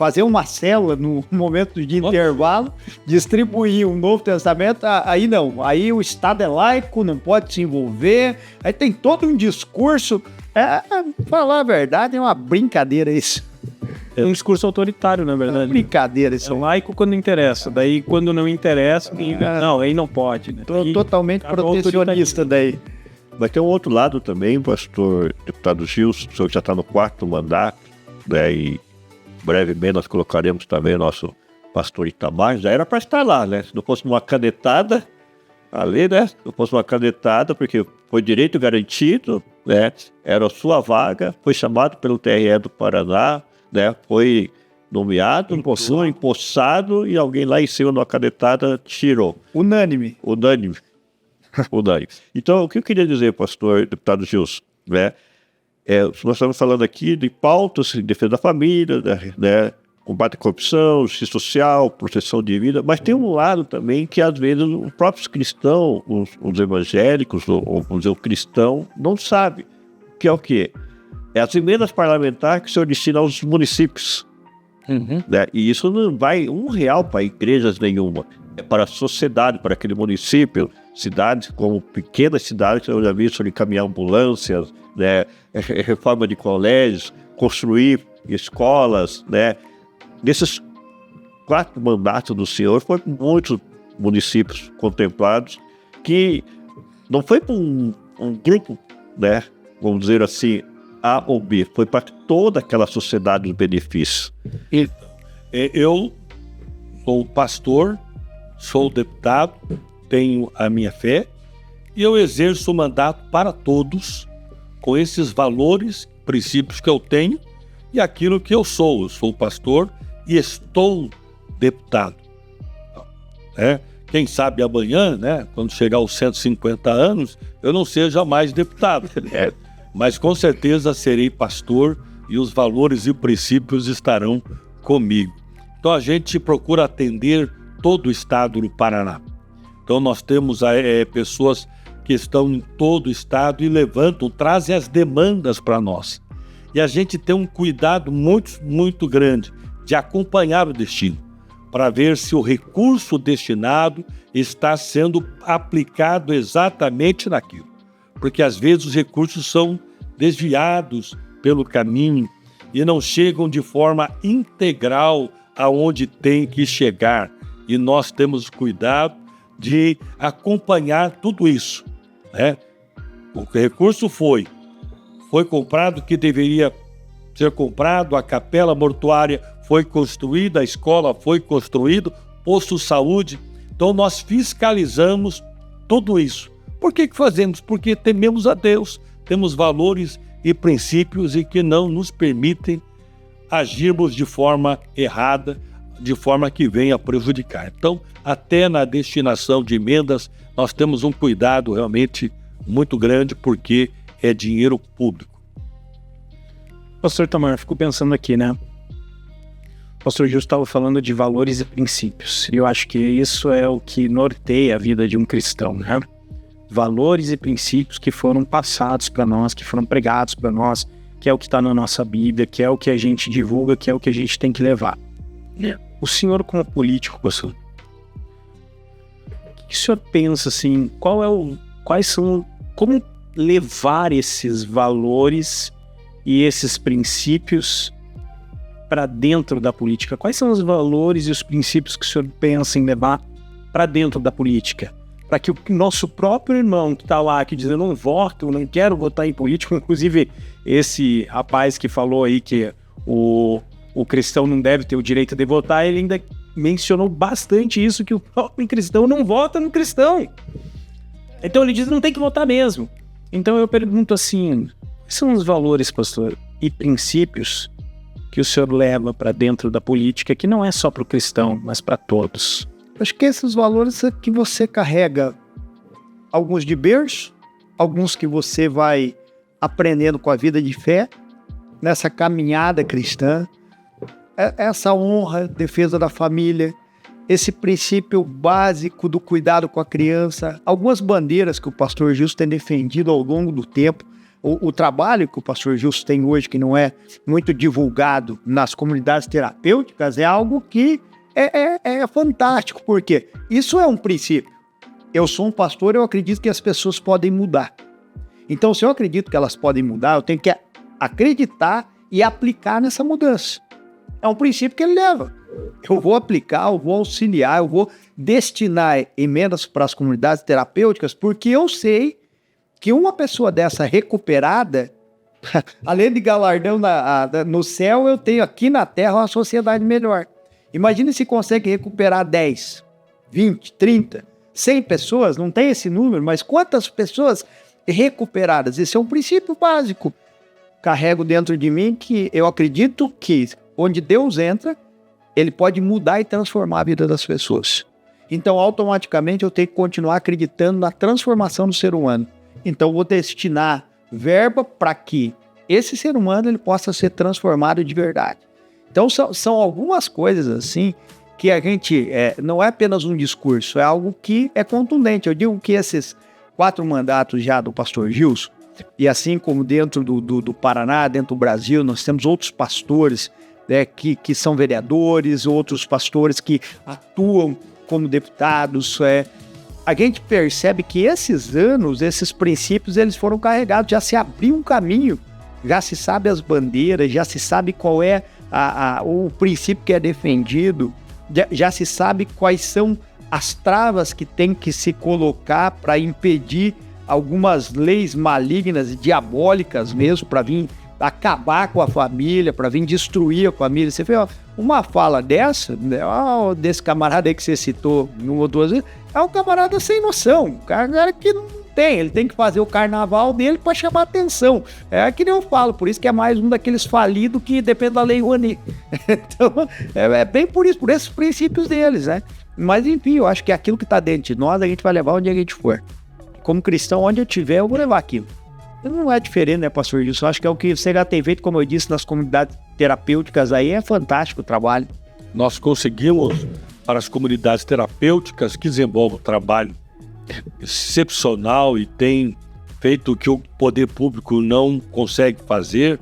fazer uma célula no momento de intervalo, distribuir um Novo Testamento, aí não. Aí o Estado é laico, não pode se envolver, aí tem todo um discurso. Falar a verdade, é uma brincadeira isso. É um discurso autoritário, na verdade. Brincadeira isso. É laico quando interessa, daí quando não interessa, não, aí não pode. Né? Totalmente protecionista daí. Mas tem um outro lado também, pastor deputado Gilson, o senhor já está no 4º mandato, né, e brevemente nós colocaremos também o nosso pastor Itamar, já era para estar lá, né? Se não fosse uma canetada, ali, né? Se não fosse uma canetada, porque foi direito garantido, né? Era a sua vaga, foi chamado pelo TRE do Paraná, né? Foi nomeado, empossado, e alguém lá em cima numa canetada tirou. Unânime. Então, o que eu queria dizer, pastor deputado Gilson, né? Nós estamos falando aqui de pautas de defesa da família, né? Combate à corrupção, justiça social, proteção de vida, mas tem um lado também que às vezes os próprios cristãos, os evangélicos, ou vamos dizer, o cristão, não sabe, que é o quê? É as emendas parlamentares que o senhor destina aos municípios. Né? E isso não vai R$1 para igrejas nenhuma, é para a sociedade, para aquele município, cidades como pequenas cidades, eu já vi isso, encaminhar ambulâncias, né? Reforma de colégios, construir escolas, né? Nesses 4 mandatos do senhor, foram muitos municípios contemplados, que não foi para um grupo, né? Vamos dizer assim, A ou B, foi para toda aquela sociedade dos benefícios. Eu sou pastor, sou deputado, tenho a minha fé e eu exerço o mandato para todos com esses valores, princípios que eu tenho e aquilo que eu sou. Eu sou pastor e estou deputado. Quem sabe amanhã, né, quando chegar aos 150 anos, eu não seja mais deputado. Mas com certeza serei pastor e os valores e princípios estarão comigo. Então a gente procura atender todo o estado do Paraná. Então nós temos pessoas que estão em todo o estado e levantam, trazem as demandas para nós. E a gente tem um cuidado muito, muito grande de acompanhar o destino, para ver se o recurso destinado está sendo aplicado exatamente naquilo. Porque às vezes os recursos são desviados pelo caminho e não chegam de forma integral aonde tem que chegar. E nós temos cuidado de acompanhar tudo isso, né? O recurso foi comprado o que deveria ser comprado, a capela mortuária foi construída, a escola foi construída, posto de saúde. Então nós fiscalizamos tudo isso. Por que fazemos? Porque tememos a Deus, temos valores e princípios e que não nos permitem agirmos de forma errada, de forma que venha prejudicar. Então, até na destinação de emendas, nós temos um cuidado realmente muito grande, porque é dinheiro público. Pastor Itamar, fico pensando aqui, né? O pastor Gilson estava falando de valores e princípios. E eu acho que isso é o que norteia a vida de um cristão, né? Valores e princípios que foram passados para nós, que foram pregados para nós, que é o que está na nossa Bíblia, que é o que a gente divulga, que é o que a gente tem que levar. O senhor, como político, pastor, o que o senhor pensa, assim, como levar esses valores e esses princípios para dentro da política? Quais são os valores e os princípios que o senhor pensa em levar para dentro da política? Para que o nosso próprio irmão que está lá, que diz, eu não voto, eu não quero votar em político, inclusive esse rapaz que falou aí que o cristão não deve ter o direito de votar, ele ainda mencionou bastante isso, que o próprio cristão não vota no cristão. Então ele diz que não tem que votar mesmo. Então eu pergunto assim, quais são os valores, pastor, e princípios que o senhor leva para dentro da política, que não é só para o cristão, mas para todos? Acho que esses valores é que você carrega, alguns de berço, alguns que você vai aprendendo com a vida de fé, nessa caminhada cristã, essa honra, defesa da família, esse princípio básico do cuidado com a criança, algumas bandeiras que o pastor Gilson tem defendido ao longo do tempo, o trabalho que o pastor Gilson tem hoje, que não é muito divulgado nas comunidades terapêuticas, é algo que é fantástico, porque isso é um princípio. Eu sou um pastor, eu acredito que as pessoas podem mudar. Então, se eu acredito que elas podem mudar, eu tenho que acreditar e aplicar nessa mudança. É um princípio que ele leva. Eu vou aplicar, eu vou auxiliar, eu vou destinar emendas para as comunidades terapêuticas, porque eu sei que uma pessoa dessa recuperada, além de galardão no céu, eu tenho aqui na terra uma sociedade melhor. Imagine se consegue recuperar 10, 20, 30, 100 pessoas, não tem esse número, mas quantas pessoas recuperadas? Esse é um princípio básico. Carrego dentro de mim que eu acredito que onde Deus entra, ele pode mudar e transformar a vida das pessoas. Então, automaticamente, eu tenho que continuar acreditando na transformação do ser humano. Então, eu vou destinar verba para que esse ser humano ele possa ser transformado de verdade. Então, são algumas coisas assim que a gente, não é apenas um discurso, é algo que é contundente. Eu digo que esses 4 mandatos já do pastor Gilson, e assim como dentro do Paraná, dentro do Brasil, nós temos outros pastores, né, que são vereadores, outros pastores que atuam como deputados. A gente percebe que esses anos, esses princípios, eles foram carregados, já se abriu um caminho, já se sabe as bandeiras, já se sabe qual é o princípio que é defendido, já se sabe quais são as travas que tem que se colocar para impedir algumas leis malignas e diabólicas mesmo, para vir acabar com a família, para vir destruir a família. Você vê, uma fala dessa, né, desse camarada aí que você citou uma ou duas vezes, é um camarada sem noção, um cara que não tem, ele tem que fazer o carnaval dele para chamar atenção. É que nem eu falo, por isso que é mais um daqueles falidos que depende da lei Rouanet. Então, é bem por isso, por esses princípios deles, né? Mas enfim, eu acho que aquilo que está dentro de nós, a gente vai levar onde a gente for. Como cristão, onde eu estiver, eu vou levar aquilo. Não é diferente, né, pastor Gilson? Eu acho que é o que você já tem feito, como eu disse, nas comunidades terapêuticas aí, é fantástico o trabalho. Nós conseguimos, para as comunidades terapêuticas que desenvolvem um trabalho excepcional e tem feito o que o poder público não consegue fazer,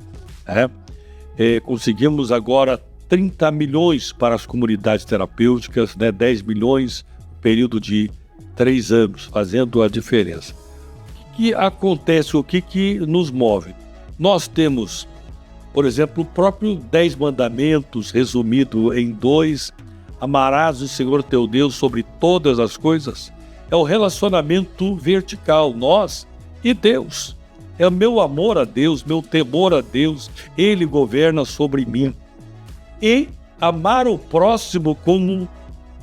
conseguimos agora 30 milhões para as comunidades terapêuticas, 10 milhões no período de 3 anos, fazendo a diferença. O que acontece, o que nos move? Nós temos, por exemplo, o próprio 10 mandamentos, resumido em 2, amarás o Senhor teu Deus sobre todas as coisas. É o relacionamento vertical, nós e Deus. É o meu amor a Deus, meu temor a Deus, Ele governa sobre mim. E amar o próximo como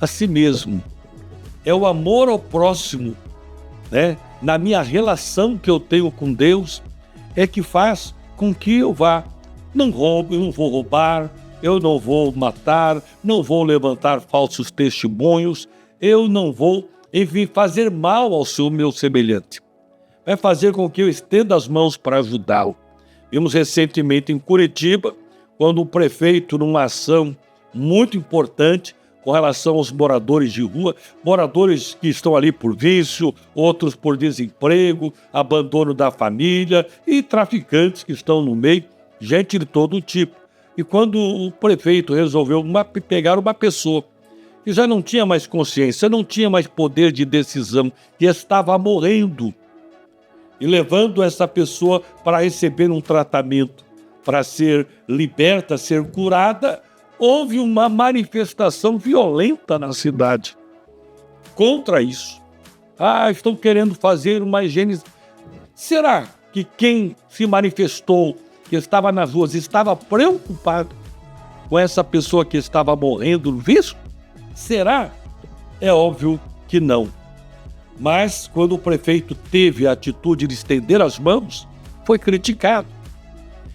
a si mesmo. É o amor ao próximo, né? Na minha relação que eu tenho com Deus, é que faz com que eu vá. Não roubo, eu não vou roubar, eu não vou matar, não vou levantar falsos testemunhos, eu não vou, enfim, fazer mal ao meu semelhante. Vai fazer com que eu estenda as mãos para ajudá-lo. Vimos recentemente em Curitiba, quando o prefeito, numa ação muito importante, com relação aos moradores de rua, moradores que estão ali por vício, outros por desemprego, abandono da família e traficantes que estão no meio, gente de todo tipo. E quando o prefeito resolveu pegar uma pessoa que já não tinha mais consciência, não tinha mais poder de decisão, que estava morrendo, e levando essa pessoa para receber um tratamento, para ser liberta, ser curada, houve uma manifestação violenta na cidade contra isso. Estão querendo fazer uma higiene. Será que quem se manifestou, que estava nas ruas, estava preocupado com essa pessoa que estava morrendo no vício? Será? É óbvio que não. Mas quando o prefeito teve a atitude de estender as mãos, foi criticado.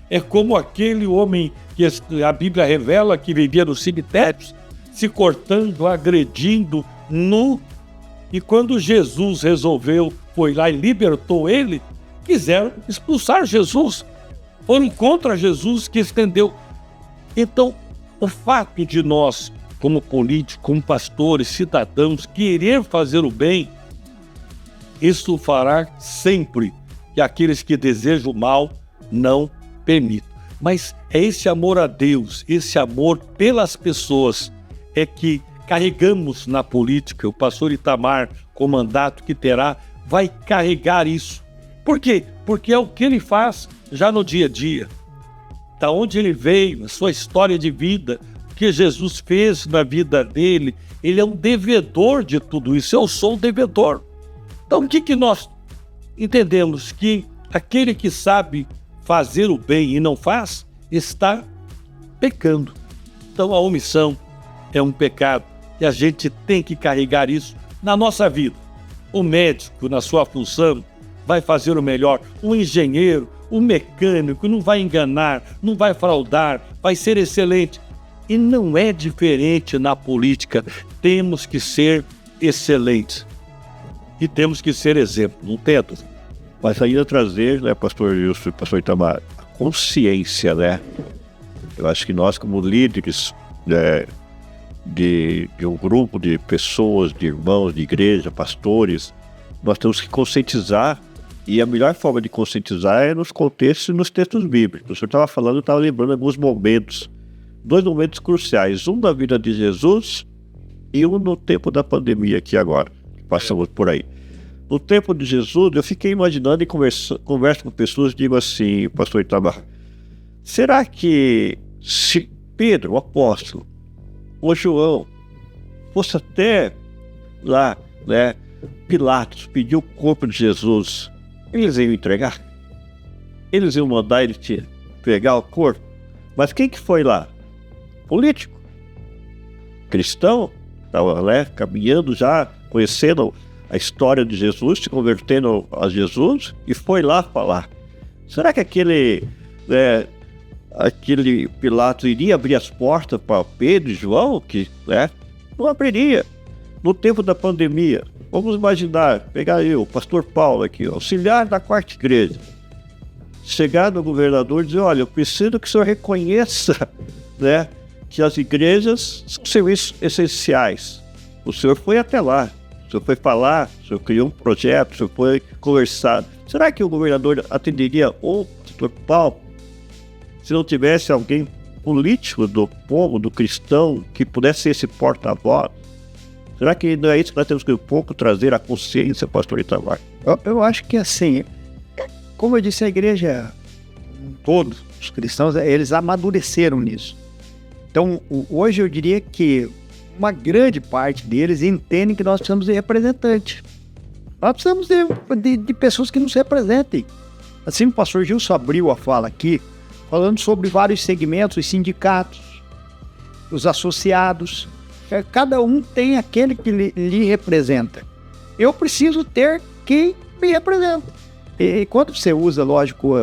É como aquele homem que a Bíblia revela que vivia nos cemitérios, se cortando, agredindo, nu. E quando Jesus foi lá e libertou ele, quiseram expulsar Jesus. Foram contra Jesus que estendeu. Então, o fato de nós, como políticos, como pastores, cidadãos, querer fazer o bem, isso fará sempre que aqueles que desejam o mal não permitam. Mas é esse amor a Deus, esse amor pelas pessoas, é que carregamos na política. O pastor Itamar, com o mandato que terá, vai carregar isso. Por quê? Porque é o que ele faz já no dia a dia. Da onde ele veio, a sua história de vida, o que Jesus fez na vida dele, ele é um devedor de tudo isso. Eu sou um devedor. Então o que nós entendemos? Que aquele que sabe fazer o bem e não faz, está pecando. Então a omissão é um pecado e a gente tem que carregar isso na nossa vida. O médico, na sua função, vai fazer o melhor. O engenheiro, o mecânico, não vai enganar, não vai fraudar, vai ser excelente. E não é diferente na política. Temos que ser excelentes. E temos que ser exemplo, não tem, Antônio? Mas ainda trazer, né, pastor Wilson e pastor Itamar, a consciência, né? Eu acho que nós, como líderes, né, de um grupo de pessoas, de irmãos, de igreja, pastores, nós temos que conscientizar, e a melhor forma de conscientizar é nos contextos e nos textos bíblicos. O senhor estava falando, eu estava lembrando alguns momentos, 2 momentos cruciais, um na vida de Jesus e um no tempo da pandemia aqui agora, que passamos por aí. No tempo de Jesus, eu fiquei imaginando e converso com pessoas e digo assim, pastor Itamar, será que se Pedro, o apóstolo, ou João, fosse até lá, né, Pilatos pediu o corpo de Jesus, eles iam entregar? Eles iam mandar ele pegar o corpo? Mas quem que foi lá? Político? Cristão? Estava, né, caminhando já, conhecendo a história de Jesus, se convertendo a Jesus, e foi lá falar. Será que aquele Pilatos iria abrir as portas para Pedro e João? Que, né, não abriria. No tempo da pandemia, vamos imaginar, pegar eu, o pastor Paulo aqui, auxiliar da quarta igreja, chegar no governador e dizer, olha, eu preciso que o senhor reconheça, né, que as igrejas são serviços essenciais. O senhor foi até lá, o senhor foi falar, o senhor criou um projeto, o senhor foi conversar. Será que o governador atenderia o pastor Paulo se não tivesse alguém político do povo, do cristão, que pudesse ser esse porta-voz? Será que não é isso que nós temos que um pouco trazer a consciência, pastor Itamar? Eu acho que assim, como eu disse, a igreja, todos os cristãos, eles amadureceram nisso. Então, hoje eu diria que uma grande parte deles entendem que nós precisamos de representantes. Nós precisamos de pessoas que nos representem. Assim, o pastor Gilson abriu a fala aqui, falando sobre vários segmentos, os sindicatos, os associados. Cada um tem aquele que lhe representa. Eu preciso ter quem me representa. E quando você usa, lógico,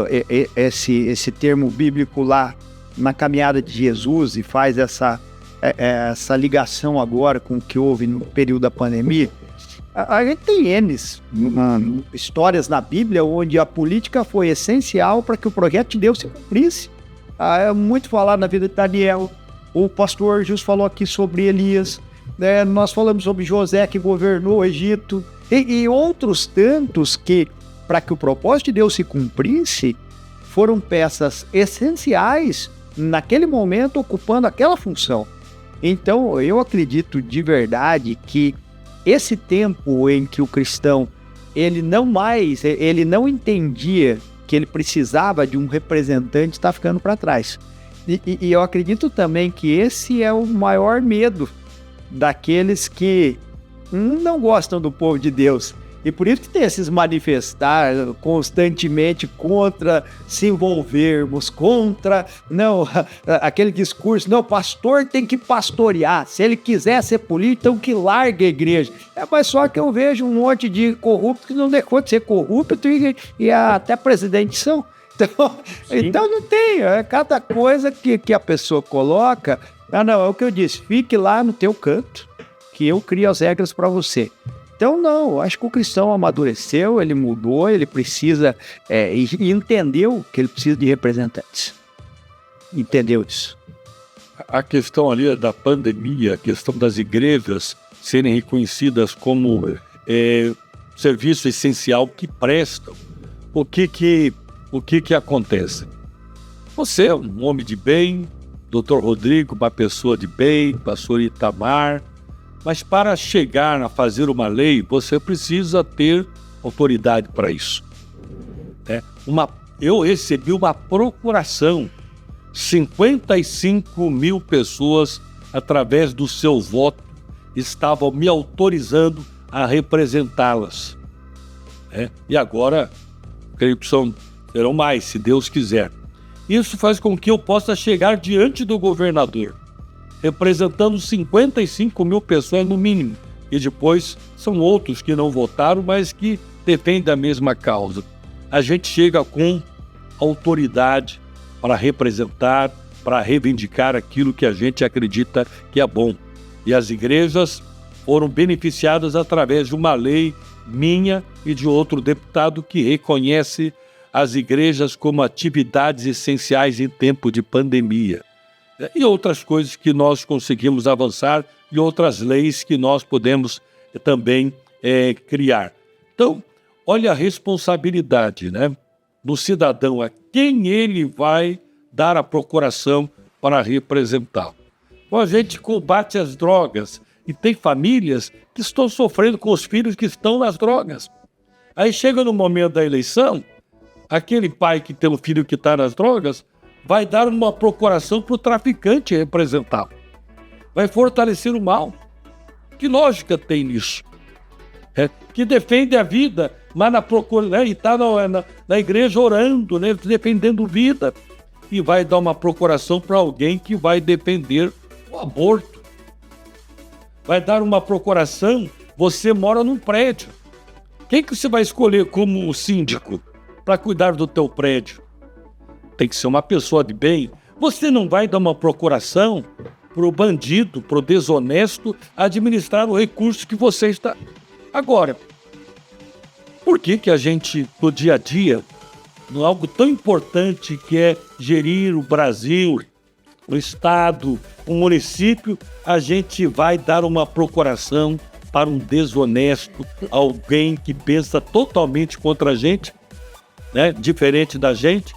esse termo bíblico lá na caminhada de Jesus e faz essa ligação agora com o que houve no período da pandemia, a gente tem histórias na Bíblia onde a política foi essencial para que o projeto de Deus se cumprisse. É muito falado na vida de Daniel. O pastor Gilson falou aqui sobre Elias, né? Nós falamos sobre José, que governou o Egito, e outros tantos que, para que o propósito de Deus se cumprisse, foram peças essenciais naquele momento, ocupando aquela função. Então, eu acredito de verdade que esse tempo em que o cristão, ele não entendia que ele precisava de um representante, está ficando para trás. E eu acredito também que esse é o maior medo daqueles que não gostam do povo de Deus. E por isso que tem esses manifestar constantemente contra se envolvermos, contra aquele discurso, não, o pastor tem que pastorear, se ele quiser ser político, então que largue a igreja. Mas só que eu vejo um monte de corrupto que não deixou de ser corrupto e até presidente são. Então não tem, cada coisa que a pessoa coloca, é o que eu disse, fique lá no teu canto, que eu crio as regras para você. Então não, acho que o cristão amadureceu, ele mudou, ele precisa, e entendeu que ele precisa de representantes. Entendeu isso? A questão ali da pandemia, a questão das igrejas serem reconhecidas como serviço essencial que prestam. o que acontece? Você é um homem de bem, Dr. Rodrigo, uma pessoa de bem, pastor Itamar, mas para chegar a fazer uma lei, você precisa ter autoridade para isso. Eu recebi uma procuração, 55 mil pessoas, através do seu voto, estavam me autorizando a representá-las. E agora, creio que serão mais, se Deus quiser. Isso faz com que eu possa chegar diante do governador, representando 55 mil pessoas no mínimo. E depois são outros que não votaram, mas que defendem a mesma causa. A gente chega com autoridade para representar, para reivindicar aquilo que a gente acredita que é bom. E as igrejas foram beneficiadas através de uma lei minha e de outro deputado que reconhece as igrejas como atividades essenciais em tempo de pandemia. E outras coisas que nós conseguimos avançar e outras leis que nós podemos também criar. Então, olha a responsabilidade, do cidadão, a quem ele vai dar a procuração para representá-lo. A gente combate as drogas e tem famílias que estão sofrendo com os filhos que estão nas drogas. Aí chega no momento da eleição, aquele pai que tem um filho que está nas drogas vai dar uma procuração para o traficante representá-lo. Vai fortalecer o mal. Que lógica tem nisso? Que defende a vida, mas na procura, e está na igreja orando, defendendo vida, e vai dar uma procuração para alguém que vai defender o aborto. Vai dar uma procuração, você mora num prédio. Quem que você vai escolher como síndico para cuidar do teu prédio? Tem que ser uma pessoa de bem. Você não vai dar uma procuração para o bandido, para o desonesto administrar o recurso que você está... Agora, por que a gente, no dia a dia, no algo tão importante que é gerir o Brasil, o Estado, o município, a gente vai dar uma procuração para um desonesto, alguém que pensa totalmente contra a gente, diferente da gente?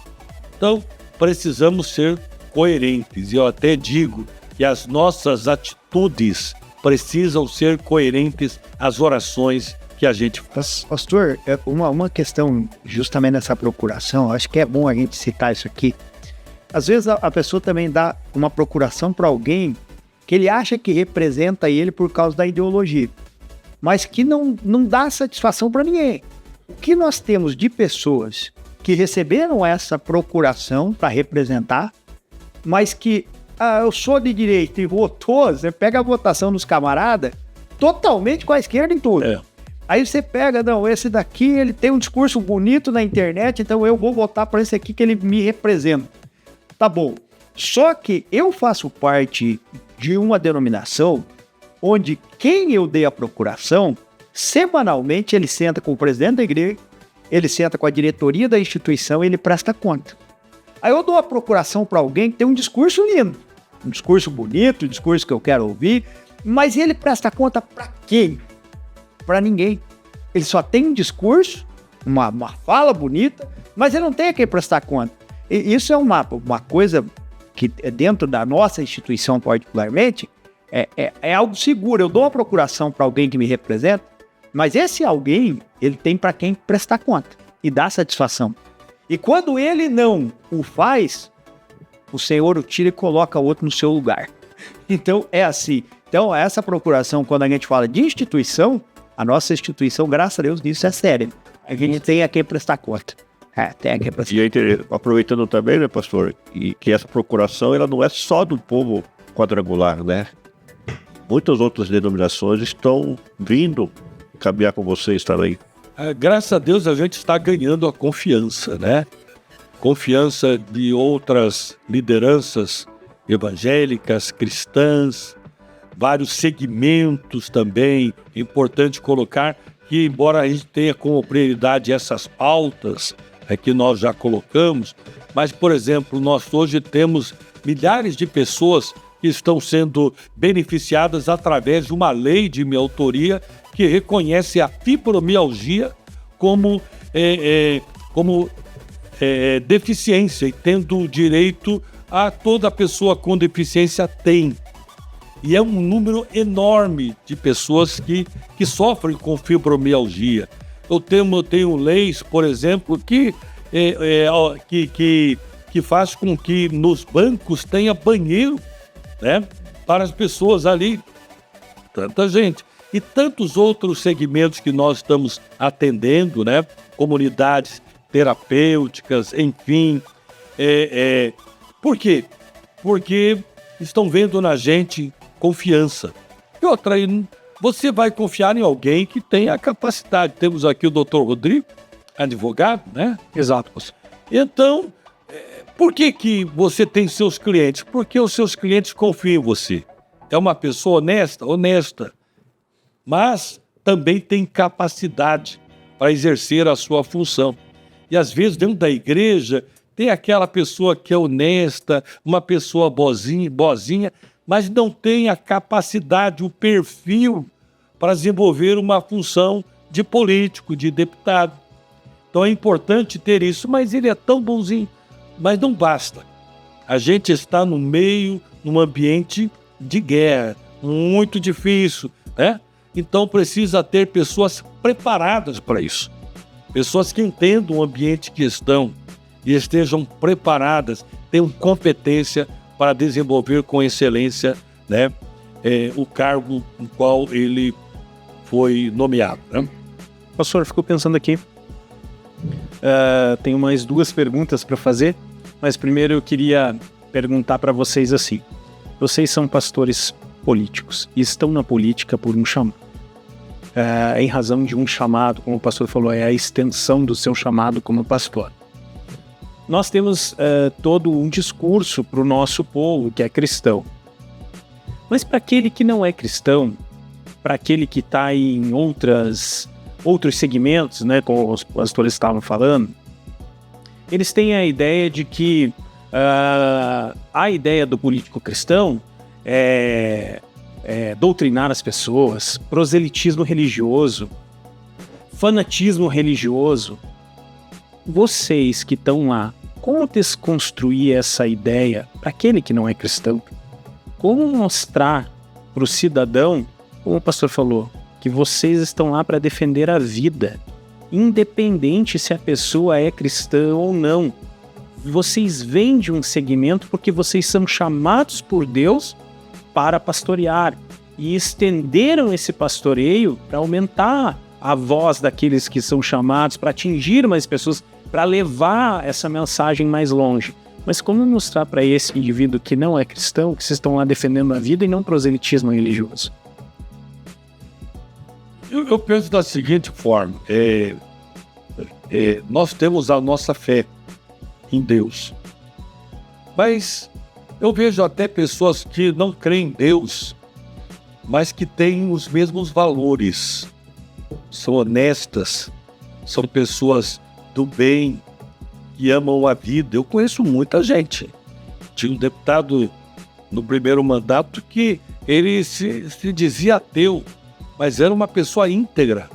Então, precisamos ser coerentes. E eu até digo que as nossas atitudes precisam ser coerentes às orações que a gente faz. Pastor, uma questão justamente nessa procuração, acho que é bom a gente citar isso aqui. Às vezes a pessoa também dá uma procuração para alguém que ele acha que representa ele por causa da ideologia, mas que não dá satisfação para ninguém. O que nós temos de pessoas que receberam essa procuração para representar, mas que eu sou de direita e votou, você pega a votação dos camaradas totalmente com a esquerda em tudo. Aí você pega, esse daqui ele tem um discurso bonito na internet, então eu vou votar para esse aqui que ele me representa. Tá bom. Só que eu faço parte de uma denominação onde quem eu dei a procuração, semanalmente ele senta com o presidente da igreja, ele senta com a diretoria da instituição e ele presta conta. Aí eu dou a procuração para alguém que tem um discurso lindo, um discurso bonito, um discurso que eu quero ouvir, mas ele presta conta para quem? Para ninguém. Ele só tem um discurso, uma fala bonita, mas ele não tem a quem prestar conta. E isso é uma coisa que dentro da nossa instituição particularmente é algo seguro. Eu dou a procuração para alguém que me representa, mas esse alguém, ele tem para quem prestar conta e dar satisfação. E quando ele não o faz, o Senhor o tira e coloca outro no seu lugar. Então é assim. Então essa procuração, quando a gente fala de instituição, a nossa instituição, graças a Deus, nisso é séria. A gente tem a quem prestar conta. Tem a quem prestar conta. E aproveitando também, pastor, e que essa procuração ela não é só do povo quadrangular, Muitas outras denominações estão vindo caminhar com vocês também. Graças a Deus a gente está ganhando a confiança, Confiança de outras lideranças evangélicas, cristãs, vários segmentos também. É importante colocar que, embora a gente tenha como prioridade essas pautas que nós já colocamos, mas, por exemplo, nós hoje temos milhares de pessoas que estão sendo beneficiadas através de uma lei de minha autoria que reconhece a fibromialgia como como deficiência, e tendo direito a toda pessoa com deficiência tem. E é um número enorme de pessoas que sofrem com fibromialgia. Eu tenho leis, por exemplo, que faz com que nos bancos tenha banheiro, né, para as pessoas ali. Tanta gente. E tantos outros segmentos que nós estamos atendendo, né? Comunidades terapêuticas, enfim. Por quê? Porque estão vendo na gente confiança. E outra, você vai confiar em alguém que tem a capacidade. Temos aqui o Dr. Rodrigo, advogado, né? Exato. Então, por que você tem seus clientes? Porque os seus clientes confiam em você. É uma pessoa honesta, mas também tem capacidade para exercer a sua função. E às vezes dentro da igreja tem aquela pessoa que é honesta, uma pessoa boazinha, mas não tem a capacidade, o perfil para desenvolver uma função de político, de deputado. Então é importante ter isso, mas ele é tão bonzinho. Mas não basta. A gente está no meio, num ambiente de guerra, muito difícil, né? Então precisa ter pessoas preparadas para isso. Pessoas que entendam o ambiente que estão e estejam preparadas, tenham competência para desenvolver com excelência, né, o cargo no qual ele foi nomeado, né? Pastor, ficou pensando aqui. Tenho mais 2 perguntas para fazer, mas primeiro eu queria perguntar para vocês assim. Vocês são pastores políticos e estão na política por um chamado. Em razão de um chamado, como o pastor falou, é a extensão do seu chamado como pastor. Nós temos todo um discurso para o nosso povo que é cristão. Mas para aquele que não é cristão, para aquele que está em outros segmentos, né, como os pastores estavam falando, eles têm a ideia de que a ideia do político cristão é doutrinar as pessoas, proselitismo religioso, fanatismo religioso. Vocês que estão lá, como desconstruir essa ideia para aquele que não é cristão? Como mostrar para o cidadão, como o pastor falou, que vocês estão lá para defender a vida, independente se a pessoa é cristã ou não? Vocês vêm de um segmento porque vocês são chamados por Deus para pastorear e estenderam esse pastoreio para aumentar a voz daqueles que são chamados, para atingir mais pessoas, para levar essa mensagem mais longe. Mas como mostrar para esse indivíduo que não é cristão, que vocês estão lá defendendo a vida e não proselitismo religioso? Eu penso da seguinte forma, nós temos a nossa fé em Deus, mas eu vejo até pessoas que não creem em Deus, mas que têm os mesmos valores, são honestas, são pessoas do bem, que amam a vida. Eu conheço muita gente. Tinha um deputado no primeiro mandato que ele se dizia ateu, mas era uma pessoa íntegra.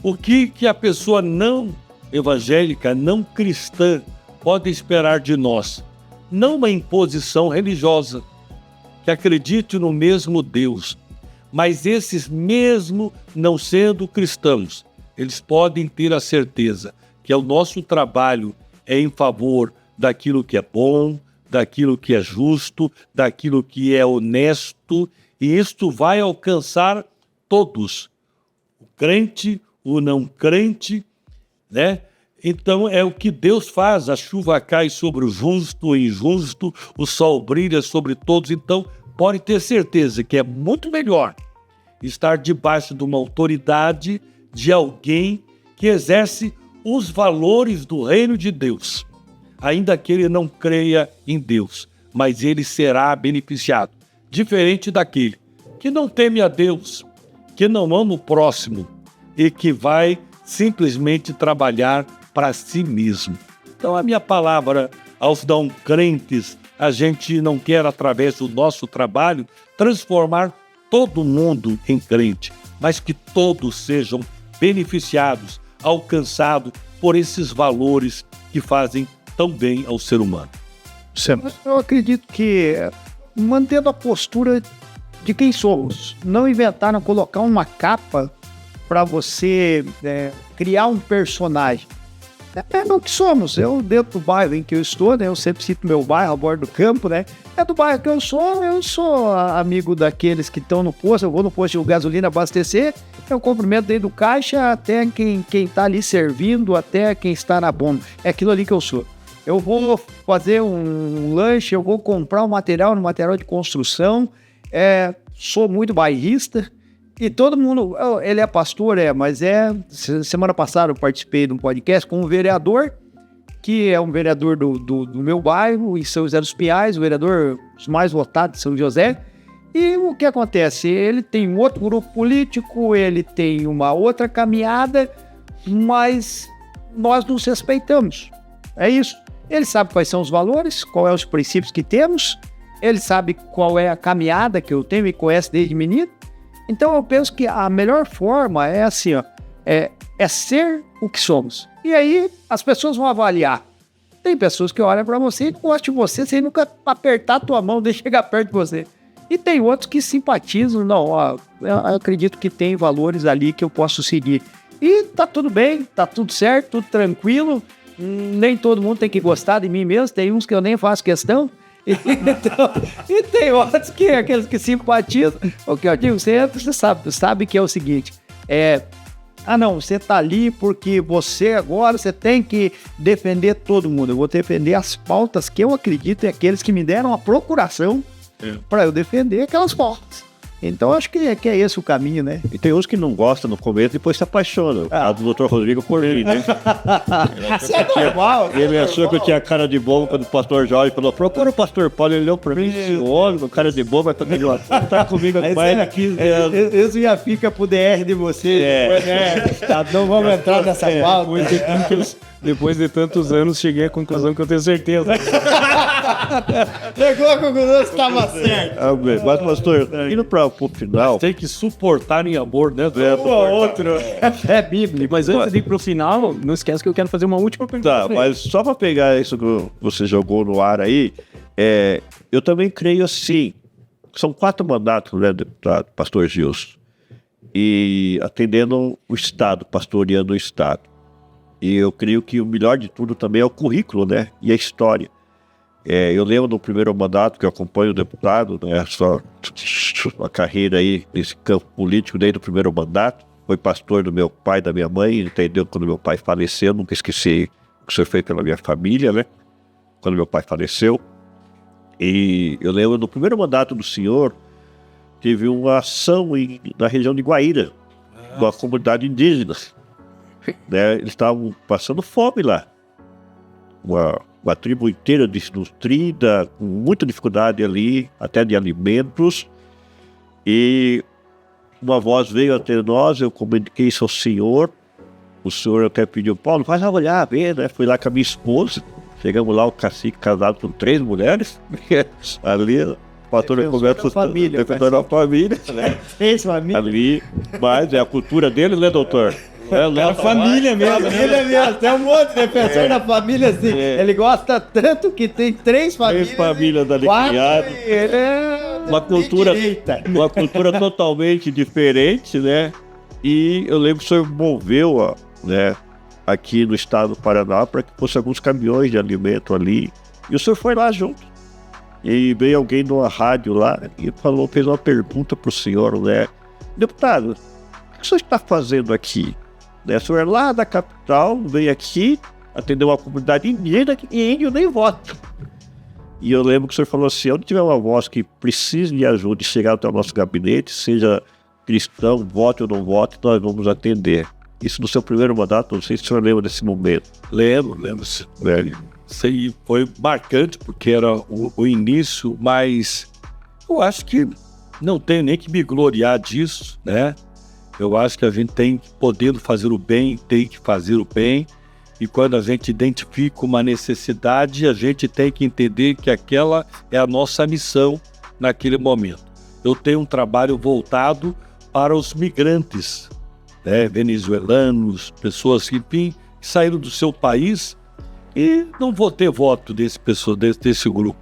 O que a pessoa não evangélica, não cristã, pode esperar de nós? Não uma imposição religiosa, que acredite no mesmo Deus, mas esses mesmo não sendo cristãos, eles podem ter a certeza que o nosso trabalho é em favor daquilo que é bom, daquilo que é justo, daquilo que é honesto, e isto vai alcançar todos, o crente, o não crente, né? Então é o que Deus faz, a chuva cai sobre o justo e o injusto, o sol brilha sobre todos. Então pode ter certeza que é muito melhor estar debaixo de uma autoridade, de alguém que exerce os valores do reino de Deus, ainda que ele não creia em Deus, mas ele será beneficiado, diferente daquele que não teme a Deus, que não ama o próximo e que vai simplesmente trabalhar para si mesmo. Então a minha palavra aos não crentes, a gente não quer, através do nosso trabalho, transformar todo mundo em crente, mas que todos sejam beneficiados, alcançados por esses valores que fazem tão bem ao ser humano. Eu acredito que mantendo a postura de quem somos, não inventaram colocar uma capa para você criar um personagem. É o que somos. Eu, dentro do bairro em que eu estou, né, eu sempre cito meu bairro, a bordo do campo, né? É do bairro que eu sou amigo daqueles que estão no posto, eu vou no posto de gasolina abastecer, eu cumprimento desde o caixa até quem está ali servindo, até quem está na bomba. É aquilo ali que eu sou. Eu vou fazer um lanche, eu vou comprar um material de construção, sou muito bairrista. E todo mundo, ele é pastor, mas semana passada eu participei de um podcast com um vereador, que é um vereador do meu bairro, em São José dos Pinhais, o vereador mais votado de São José. E o que acontece? Ele tem um outro grupo político, ele tem uma outra caminhada, mas nós nos respeitamos. É isso. Ele sabe quais são os valores, quais são os princípios que temos, ele sabe qual é a caminhada que eu tenho, me conhece desde menino. Então eu penso que a melhor forma é assim, é ser o que somos. E aí as pessoas vão avaliar. Tem pessoas que olham para você e não gostam de você sem nunca apertar a tua mão, nem chegar perto de você. E tem outros que simpatizam, eu acredito que tem valores ali que eu posso seguir. E tá tudo bem, tá tudo certo, tudo tranquilo. Nem todo mundo tem que gostar de mim mesmo, tem uns que eu nem faço questão. Então, e tem outros que aqueles que simpatizam. O que eu digo, você sabe que é o seguinte, você tá ali porque você agora tem que defender todo mundo. Eu vou defender as pautas que eu acredito e aqueles que me deram a procuração para eu defender aquelas pautas. Então acho que é esse o caminho, né? E tem uns que não gostam no começo, depois se apaixonam. A do Dr. Rodrigo por mim, né? Isso é normal. Ele achou que eu tinha cara de bobo quando o pastor Jorge falou, procura o pastor Paulo, ele olhou pra mim, esse homem, cara de bobo, tá comigo aqui. Isso já fica pro DR de você. Não vamos entrar nessa pauta. Depois de tantos anos, cheguei à conclusão que eu tenho certeza. Chegou a conclusão que estava certo. Mas, pastor, indo pro final... Tem que suportar em amor, né? Outro. É bíblico. Mas antes de ir pro final, não esquece que eu quero fazer uma última pergunta. Tá, mas só para pegar isso que você jogou no ar aí, eu também creio assim, são 4 mandatos, né, deputado, pastor Gilson, e atendendo o Estado, pastoreando o Estado. E eu creio que o melhor de tudo também é o currículo, né, e a história. Eu lembro do primeiro mandato que eu acompanho o deputado, né, sua carreira aí nesse campo político desde o primeiro mandato. Foi pastor do meu pai e da minha mãe, entendeu? Quando meu pai faleceu, nunca esqueci o que o senhor fez pela minha família, né? Quando meu pai faleceu. E eu lembro do primeiro mandato do senhor, teve uma ação na região de Guaíra, com a comunidade indígena. Né? Eles estavam passando fome lá. Uma tribo inteira desnutrida, com muita dificuldade ali, até de alimentos. E uma voz veio até nós, eu comuniquei isso ao senhor. O senhor até pediu, Paulo, vai lá olhar, ver, né? Fui lá com a minha esposa. Chegamos lá, o cacique casado com 3 mulheres. Ali, o pastor começa a família. Defensor da família. Né? 3 famílias. Ali, mas é a cultura dele, né, doutor? A família mesmo. Família mesmo. Tem um monte de defensor da família, assim. Ele gosta tanto que tem 3 famílias. 3 famílias ali criadas. Uma cultura totalmente diferente, né? E eu lembro que o senhor moveu, né, aqui no estado do Paraná para que fosse alguns caminhões de alimento ali. E o senhor foi lá junto. E veio alguém numa rádio lá e fez uma pergunta para o senhor, né? Deputado, o que o senhor está fazendo aqui? Né? O senhor é lá da capital, veio aqui, atendeu uma comunidade indígena e índio nem vota. E eu lembro que o senhor falou assim, onde tiver uma voz que precise de ajuda e chegar até o nosso gabinete, seja cristão, vote ou não vote, nós vamos atender. Isso no seu primeiro mandato, não sei se o senhor lembra desse momento. Lembro-se. Isso aí foi marcante, porque era o início, mas eu acho que não tenho nem que me gloriar disso, né? Eu acho que a gente tem que, podendo fazer o bem, tem que fazer o bem. E quando a gente identifica uma necessidade, a gente tem que entender que aquela é a nossa missão naquele momento. Eu tenho um trabalho voltado para os migrantes, né, venezuelanos, pessoas que, enfim, que saíram do seu país e não vou ter voto desse grupo.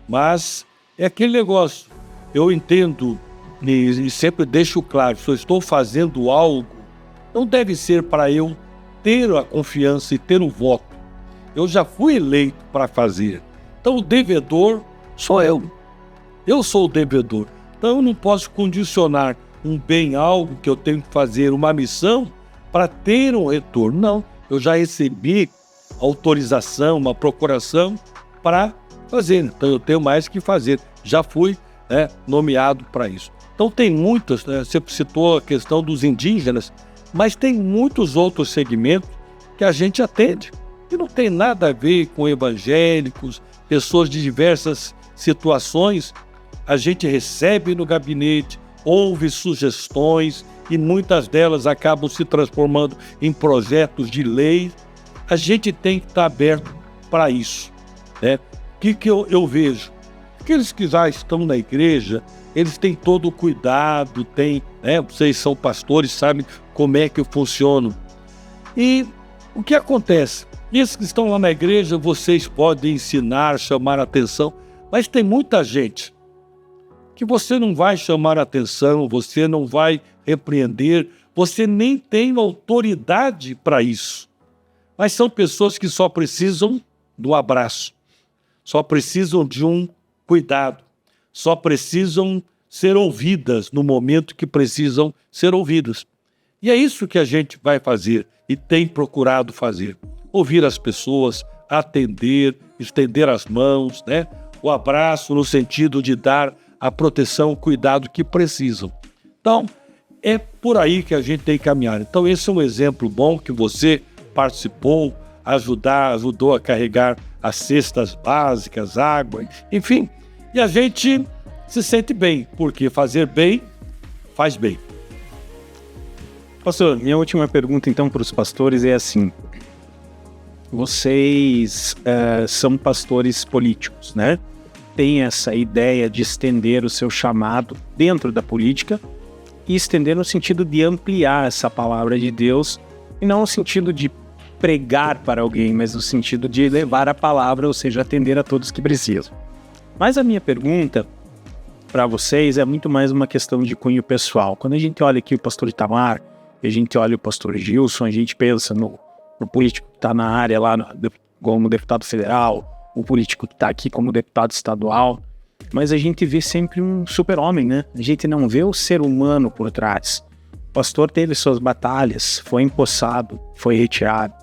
Mas é aquele negócio, eu entendo e sempre deixo claro, se eu estou fazendo algo, não deve ser para eu ter a confiança e ter o voto. Eu já fui eleito para fazer. Então o devedor sou eu. Eu sou o devedor. Então eu não posso condicionar um bem, algo que eu tenho que fazer, uma missão, para ter um retorno. Não, eu já recebi autorização, uma procuração para fazer. Então eu tenho mais que fazer. Já fui nomeado para isso. Então tem muitas, você citou a questão dos indígenas, mas tem muitos outros segmentos que a gente atende. E não tem nada a ver com evangélicos, pessoas de diversas situações. A gente recebe no gabinete, ouve sugestões e muitas delas acabam se transformando em projetos de lei. A gente tem que estar aberto para isso. O que eu vejo? Aqueles que já estão na igreja, eles têm todo o cuidado, vocês são pastores, sabem como é que eu funciono. E o que acontece? Esses que estão lá na igreja, vocês podem ensinar, chamar a atenção, mas tem muita gente que você não vai chamar a atenção, você não vai repreender, você nem tem autoridade para isso. Mas são pessoas que só precisam do abraço, só precisam de um cuidado, só precisam ser ouvidas no momento que precisam ser ouvidas. E é isso que a gente vai fazer e tem procurado fazer. Ouvir as pessoas, atender, estender as mãos, o abraço no sentido de dar a proteção, o cuidado que precisam. Então, é por aí que a gente tem que caminhar. Então, esse é um exemplo bom que você participou, ajudou a carregar as cestas básicas, água, enfim. E a gente se sente bem, porque fazer bem faz bem. Pastor, minha última pergunta então para os pastores é assim: vocês são pastores políticos, né? Tem essa ideia de estender o seu chamado dentro da política e estender no sentido de ampliar essa palavra de Deus e não no sentido de pregar para alguém, mas no sentido de levar a palavra, ou seja, atender a todos que precisam. Mas a minha pergunta para vocês é muito mais uma questão de cunho pessoal. Quando a gente olha aqui o pastor Itamar, a gente olha o pastor Gilson, a gente pensa no político que está na área lá como deputado federal, o político que está aqui como deputado estadual, mas a gente vê sempre um super-homem, né? A gente não vê o ser humano por trás. O pastor teve suas batalhas, foi empossado, foi retirado.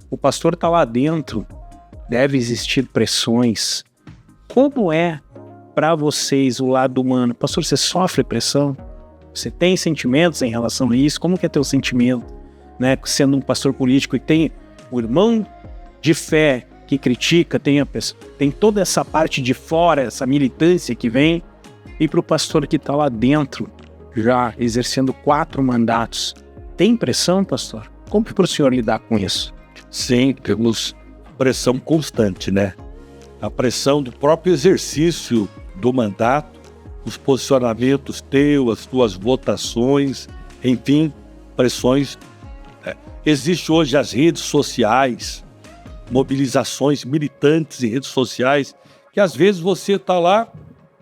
O pastor está lá dentro, deve existir pressões. Como é para vocês o lado humano? Pastor, você sofre pressão? Você tem sentimentos em relação a isso? Como que é teu sentimento, né? Sendo um pastor político e tem o irmão de fé que critica, tem toda essa parte de fora, essa militância que vem, e para o pastor que está lá dentro, já exercendo 4 mandatos, tem pressão, pastor? Como que para o senhor lidar com isso? Sim, temos pressão constante, né? A pressão do próprio exercício do mandato, os posicionamentos teus, as tuas votações, enfim, pressões. Existem hoje as redes sociais, mobilizações militantes em redes sociais, que às vezes você está lá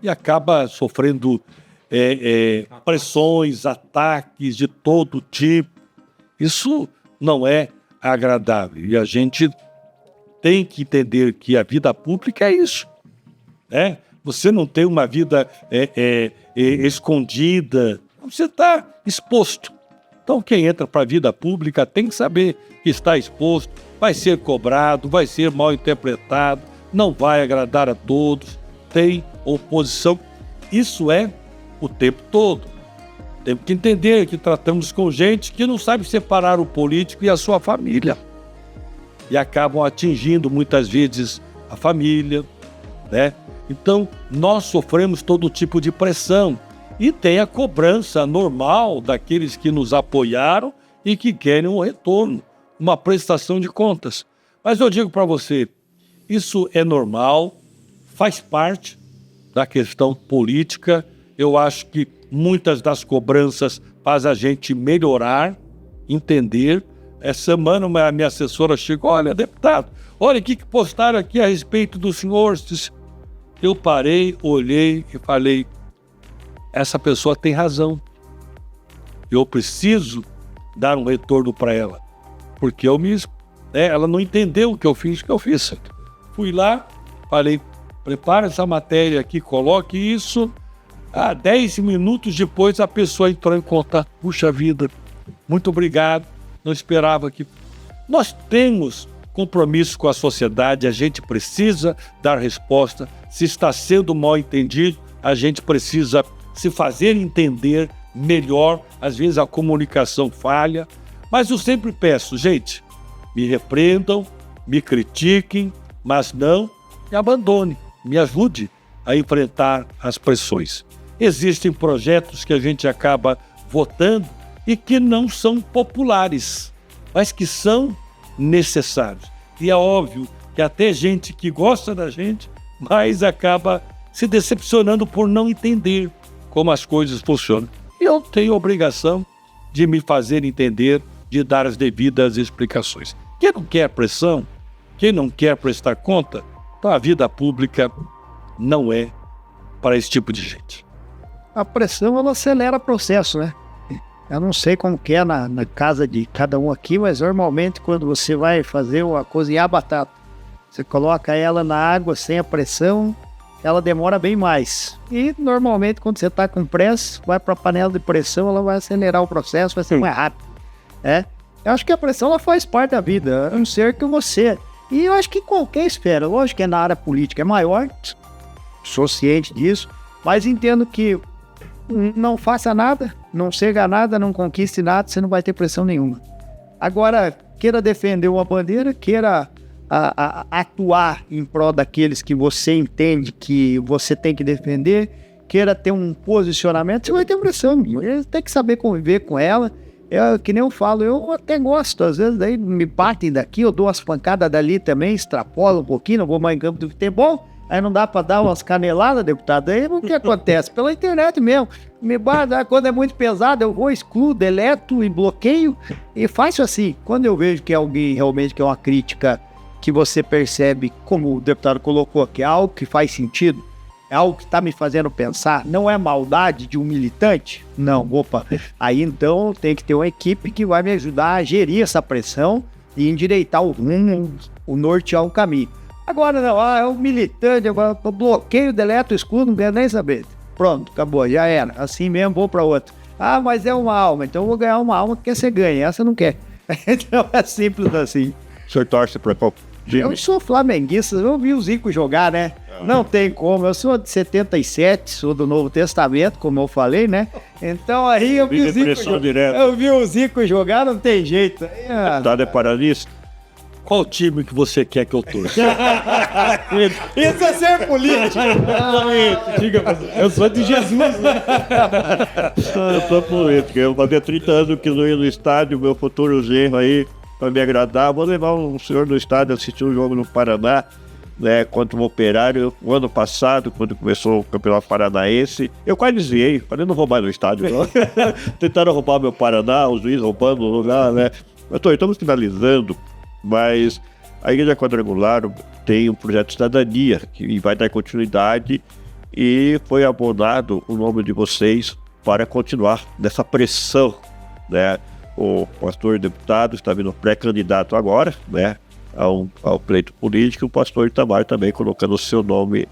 e acaba sofrendo pressões, ataques de todo tipo. Isso não é agradável e a gente tem que entender que a vida pública é isso, né? Você não tem uma vida escondida, você está exposto. Então quem entra para a vida pública tem que saber que está exposto, vai ser cobrado, vai ser mal interpretado, não vai agradar a todos, tem oposição. Isso é o tempo todo. Temos que entender que tratamos com gente que não sabe separar o político e a sua família. E acabam atingindo muitas vezes a família, né? Então, nós sofremos todo tipo de pressão. E tem a cobrança normal daqueles que nos apoiaram e que querem um retorno, uma prestação de contas. Mas eu digo para você, isso é normal, faz parte da questão política. Eu acho que muitas das cobranças faz a gente melhorar, entender, essa semana a minha assessora chegou, olha, deputado, olha o que postaram aqui a respeito do senhor. Eu parei, olhei e falei, essa pessoa tem razão. Eu preciso dar um retorno para ela, porque ela não entendeu o que eu fiz. Fui lá, falei, prepara essa matéria aqui, coloque isso. 10 minutos depois a pessoa entrou em contato. Puxa vida, muito obrigado, não esperava que... Nós temos compromisso com a sociedade, a gente precisa dar resposta. Se está sendo mal entendido, a gente precisa se fazer entender melhor. Às vezes a comunicação falha, mas eu sempre peço, gente, me repreendam, me critiquem, mas não me abandone, me ajude a enfrentar as pressões. Existem projetos que a gente acaba votando e que não são populares, mas que são necessários. E é óbvio que até gente que gosta da gente, mas acaba se decepcionando por não entender como as coisas funcionam. E eu tenho a obrigação de me fazer entender, de dar as devidas explicações. Quem não quer pressão, quem não quer prestar conta, então a vida pública não é para esse tipo de gente. A pressão, ela acelera o processo, né? Eu não sei como que é na casa de cada um aqui, mas normalmente quando você vai cozinhar a batata, você coloca ela na água sem a pressão, ela demora bem mais. E normalmente quando você está com pressa, vai para a panela de pressão, ela vai acelerar o processo, vai ser mais rápido. Eu acho que a pressão, ela faz parte da vida, a não ser que você... E eu acho que qualquer esfera, lógico que é na área política, é maior, sou ciente disso, mas entendo que não faça nada, não chega a nada, não conquiste nada, você não vai ter pressão nenhuma. Agora, queira defender uma bandeira, queira atuar em prol daqueles que você entende que você tem que defender, queira ter um posicionamento, você vai ter pressão. Você tem que saber conviver com ela. Que nem eu falo, eu até gosto, às vezes daí me batem daqui, eu dou umas pancadas dali também, extrapolo um pouquinho, não vou mais em campo de futebol. Aí não dá pra dar umas caneladas, deputado. Aí o que acontece? Pela internet mesmo. Me bate, quando é muito pesado, eu vou, excluo, deleto e bloqueio. E faço assim. Quando eu vejo que alguém realmente quer uma crítica que você percebe, como o deputado colocou aqui, é algo que faz sentido, é algo que está me fazendo pensar, não é maldade de um militante? Não, opa. Aí então tem que ter uma equipe que vai me ajudar a gerir essa pressão e endireitar o rumo, o nortear o caminho. Agora não, é um militante, agora eu bloqueio, deleto, excluo, não quero nem saber. Pronto, acabou, já era. Assim mesmo, vou para outro. Mas é uma alma, então eu vou ganhar uma alma que você ganha, essa não quer. Então é simples assim. O senhor torce para qual time? Eu sou flamenguista, eu vi o Zico jogar, né? Não tem como, eu sou de 77, sou do Novo Testamento, como eu falei, né? Então aí eu vi o Zico jogar. Eu vi o Zico jogar, não tem jeito. Tá de paralista? Qual time que você quer que eu torça? Isso é ser político. Eu sou de Jesus, né? Eu sou político. Eu fazia 30 anos que não ia no estádio, meu futuro genro aí, para me agradar. Vou levar um senhor no estádio assistir um jogo no Paraná, né, contra o Operário. O ano passado, quando começou o Campeonato Paranaense, eu quase desviei, para não roubar no estádio. Tentaram roubar meu Paraná, o juiz roubando o lugar, né? Mas estamos finalizando. Mas a Igreja Quadrangular tem um projeto de cidadania que vai dar continuidade e foi abonado o nome de vocês para continuar nessa pressão, né? O pastor deputado está vindo pré-candidato agora, né, ao pleito político, o pastor Itamar também colocando o seu nome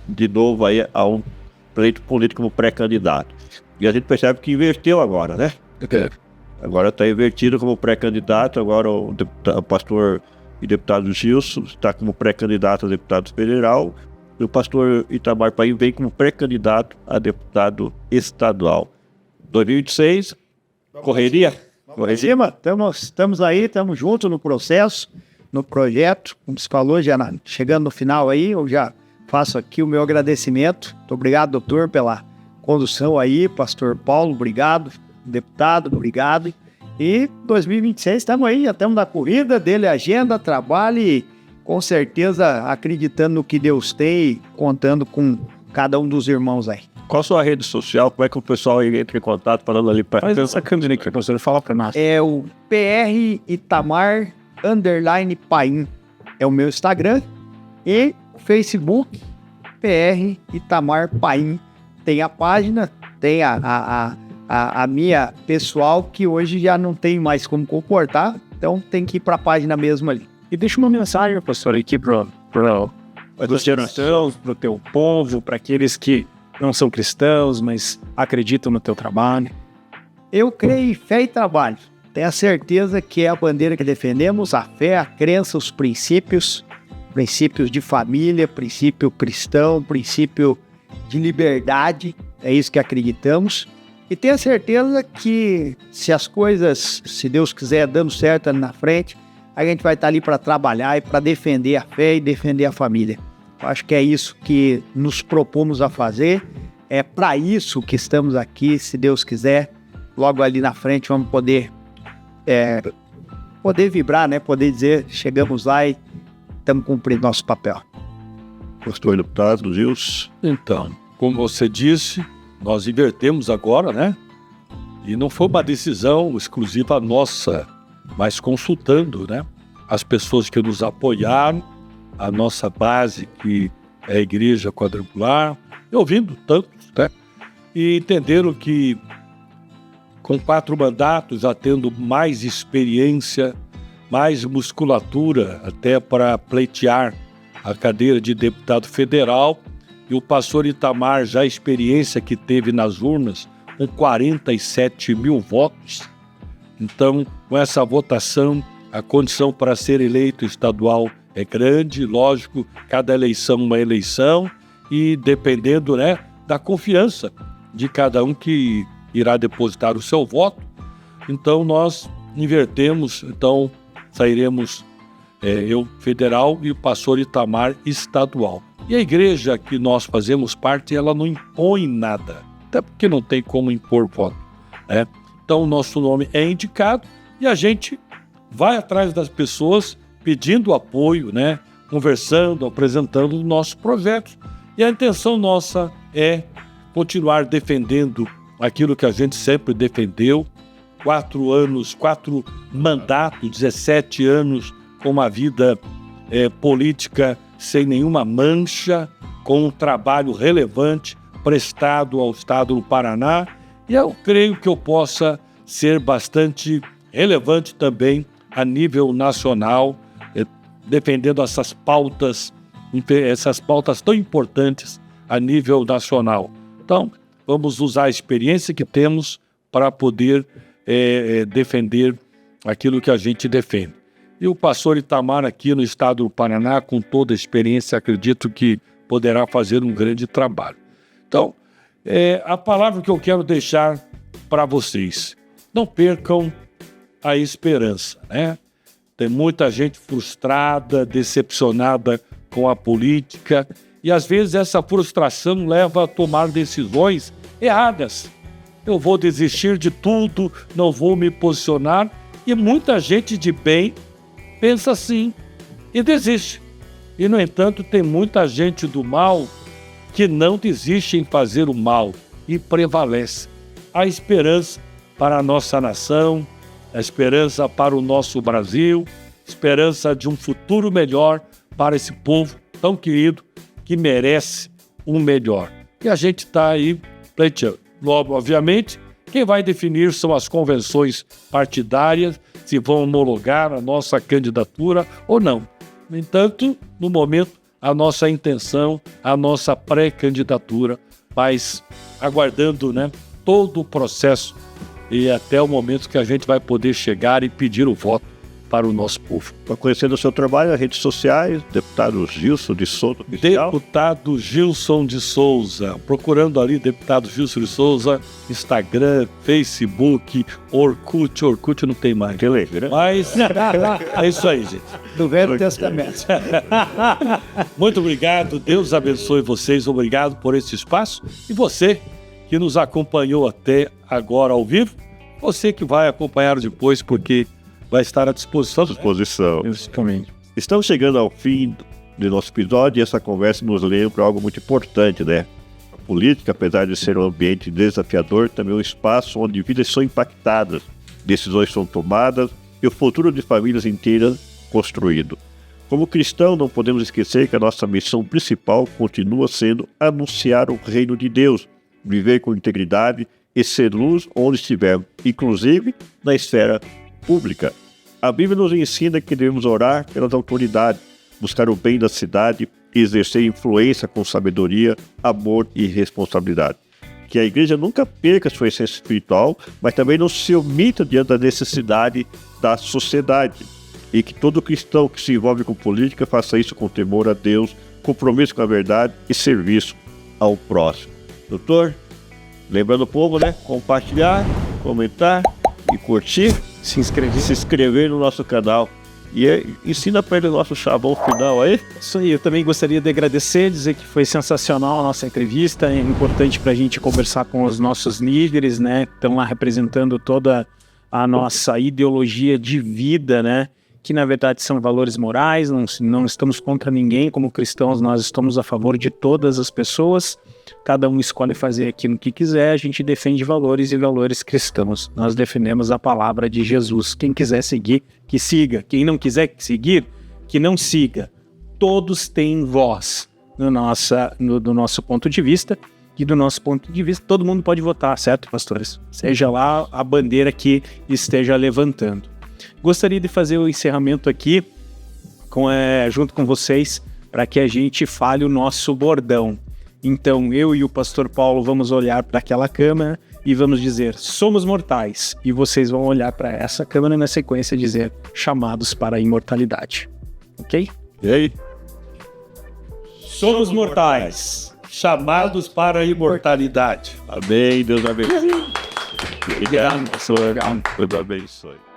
de novo aí a um pleito político como pré-candidato. E a gente percebe que inverteu agora, né? Agora está invertido como pré-candidato, agora o pastor e deputado Gilson está como pré-candidato a deputado federal, e o pastor Itamar Paim vem como pré-candidato a deputado estadual. 2026, correria? Vamos em cima, estamos aí, estamos juntos no processo, no projeto, como se falou, já chegando no final aí, eu já faço aqui o meu agradecimento. Muito obrigado, doutor, pela condução aí, pastor Paulo, obrigado. Deputado, obrigado. E 2026 estamos aí, já estamos na corrida dele, agenda, trabalho e com certeza acreditando no que Deus tem e contando com cada um dos irmãos aí. Qual a sua rede social? Como é que o pessoal entra em contato falando ali para... Faz essa câmera que o professor fala para nós. É o PR Itamar _Paim. É o meu Instagram. E o Facebook, PR Itamar Paim. Tem a página, tem a minha pessoal, que hoje já não tem mais como comportar. Então tem que ir para a página mesmo ali. E deixa uma mensagem, professor, aqui para os cristãos, para o teu povo, para aqueles que não são cristãos, mas acreditam no teu trabalho. Eu creio em fé e trabalho. Tenho a certeza que é a bandeira que defendemos, a fé, a crença, os princípios de família, princípio cristão, princípio de liberdade. É isso que acreditamos. E tenho a certeza que se as coisas, se Deus quiser, dando certo ali na frente, a gente vai estar ali para trabalhar e para defender a fé e defender a família. Eu acho que é isso que nos propomos a fazer. É para isso que estamos aqui, se Deus quiser. Logo ali na frente vamos poder vibrar, né? Poder dizer, chegamos lá e estamos cumprindo nosso papel. Pastor deputado Gilson. Então, como você disse, nós invertemos agora, né? E não foi uma decisão exclusiva nossa, mas consultando, né, as pessoas que nos apoiaram, a nossa base, que é a Igreja Quadrangular, e ouvindo tantos, né, e entenderam que com 4 mandatos, já tendo mais experiência, mais musculatura até para pleitear a cadeira de deputado federal, e o pastor Itamar, já a experiência que teve nas urnas, com 47 mil votos. Então, com essa votação, a condição para ser eleito estadual é grande, lógico, cada eleição uma eleição, e dependendo, né, da confiança de cada um que irá depositar o seu voto. Então, nós invertemos, então sairemos eu federal e o pastor Itamar estadual. E a igreja que nós fazemos parte, ela não impõe nada, até porque não tem como impor voto, né? Então, o nosso nome é indicado e a gente vai atrás das pessoas pedindo apoio, né? Conversando, apresentando os nossos projetos. E a intenção nossa é continuar defendendo aquilo que a gente sempre defendeu. 4 mandatos, 17 anos com uma vida política sem nenhuma mancha, com um trabalho relevante prestado ao Estado do Paraná. E eu creio que eu possa ser bastante relevante também a nível nacional, defendendo essas pautas tão importantes a nível nacional. Então, vamos usar a experiência que temos para poder defender aquilo que a gente defende. E o pastor Itamar aqui no estado do Paraná, com toda a experiência, acredito que poderá fazer um grande trabalho. Então, a palavra que eu quero deixar para vocês: não percam a esperança, né? Tem muita gente frustrada, decepcionada com a política, e às vezes essa frustração leva a tomar decisões erradas. Eu vou desistir de tudo, não vou me posicionar, e muita gente de bem pensa assim e desiste. E, no entanto, tem muita gente do mal que não desiste em fazer o mal e prevalece. A esperança para a nossa nação, a esperança para o nosso Brasil, esperança de um futuro melhor para esse povo tão querido que merece um melhor. E a gente está aí pleiteando. Logo, obviamente, quem vai definir são as convenções partidárias, se vão homologar a nossa candidatura ou não. No entanto, no momento, a nossa intenção, a nossa pré-candidatura, mas aguardando, né, todo o processo e até o momento que a gente vai poder chegar e pedir o voto para o nosso povo. Para conhecer o seu trabalho, as redes sociais, deputado Gilson de Souza Oficial. Deputado Gilson de Souza, procurando ali deputado Gilson de Souza, Instagram, Facebook, Orkut não tem mais. Telegram. Mas é isso aí, gente. Do Velho Testamento. Muito obrigado, Deus abençoe vocês, obrigado por esse espaço. E você que nos acompanhou até agora ao vivo, você que vai acompanhar depois, porque vai estar à disposição. Estamos chegando ao fim do nosso episódio e essa conversa nos lembra algo muito importante, né? política, apesar de ser um ambiente desafiador, também é um espaço onde vidas são impactadas, decisões são tomadas e o futuro de famílias inteiras construído. Como cristão, não podemos esquecer que a nossa missão principal continua sendo anunciar o reino de Deus, viver com integridade e ser luz onde estivermos, inclusive na esfera pública. A Bíblia nos ensina que devemos orar pelas autoridades, buscar o bem da cidade e exercer influência com sabedoria, amor e responsabilidade. Que a igreja nunca perca sua essência espiritual, mas também não se omita diante da necessidade da sociedade. E que todo cristão que se envolve com política faça isso com temor a Deus, compromisso com a verdade e serviço ao próximo. Doutor, lembrando o povo, né? Compartilhar, comentar e curtir. Se inscrever. Se inscrever no nosso canal. E ensina para ele o nosso chavão final aí. Isso aí, eu também gostaria de agradecer, dizer que foi sensacional a nossa entrevista. É importante para a gente conversar com os nossos líderes, né? Estão lá representando toda a nossa ideologia de vida, né? Que na verdade são valores morais, não estamos contra ninguém. Como cristãos, nós estamos a favor de todas as pessoas. Cada um escolhe fazer aquilo que quiser. A gente defende valores e valores cristãos. Nós defendemos a palavra de Jesus. Quem quiser seguir, que siga. Quem não quiser seguir, que não siga. Todos têm voz do nosso ponto de vista. E do nosso ponto de vista, todo mundo pode votar, certo, pastores? Seja lá a bandeira que esteja levantando. Gostaria de fazer o encerramento aqui junto com vocês para que a gente fale o nosso bordão. Então, eu e o pastor Paulo vamos olhar para aquela câmera e vamos dizer, somos mortais. E vocês vão olhar para essa câmera na sequência e dizer, chamados para a imortalidade. Ok? E aí? Somos mortais, chamados para a imortalidade. Amém, Deus abençoe. Obrigado, pastor. Deus abençoe.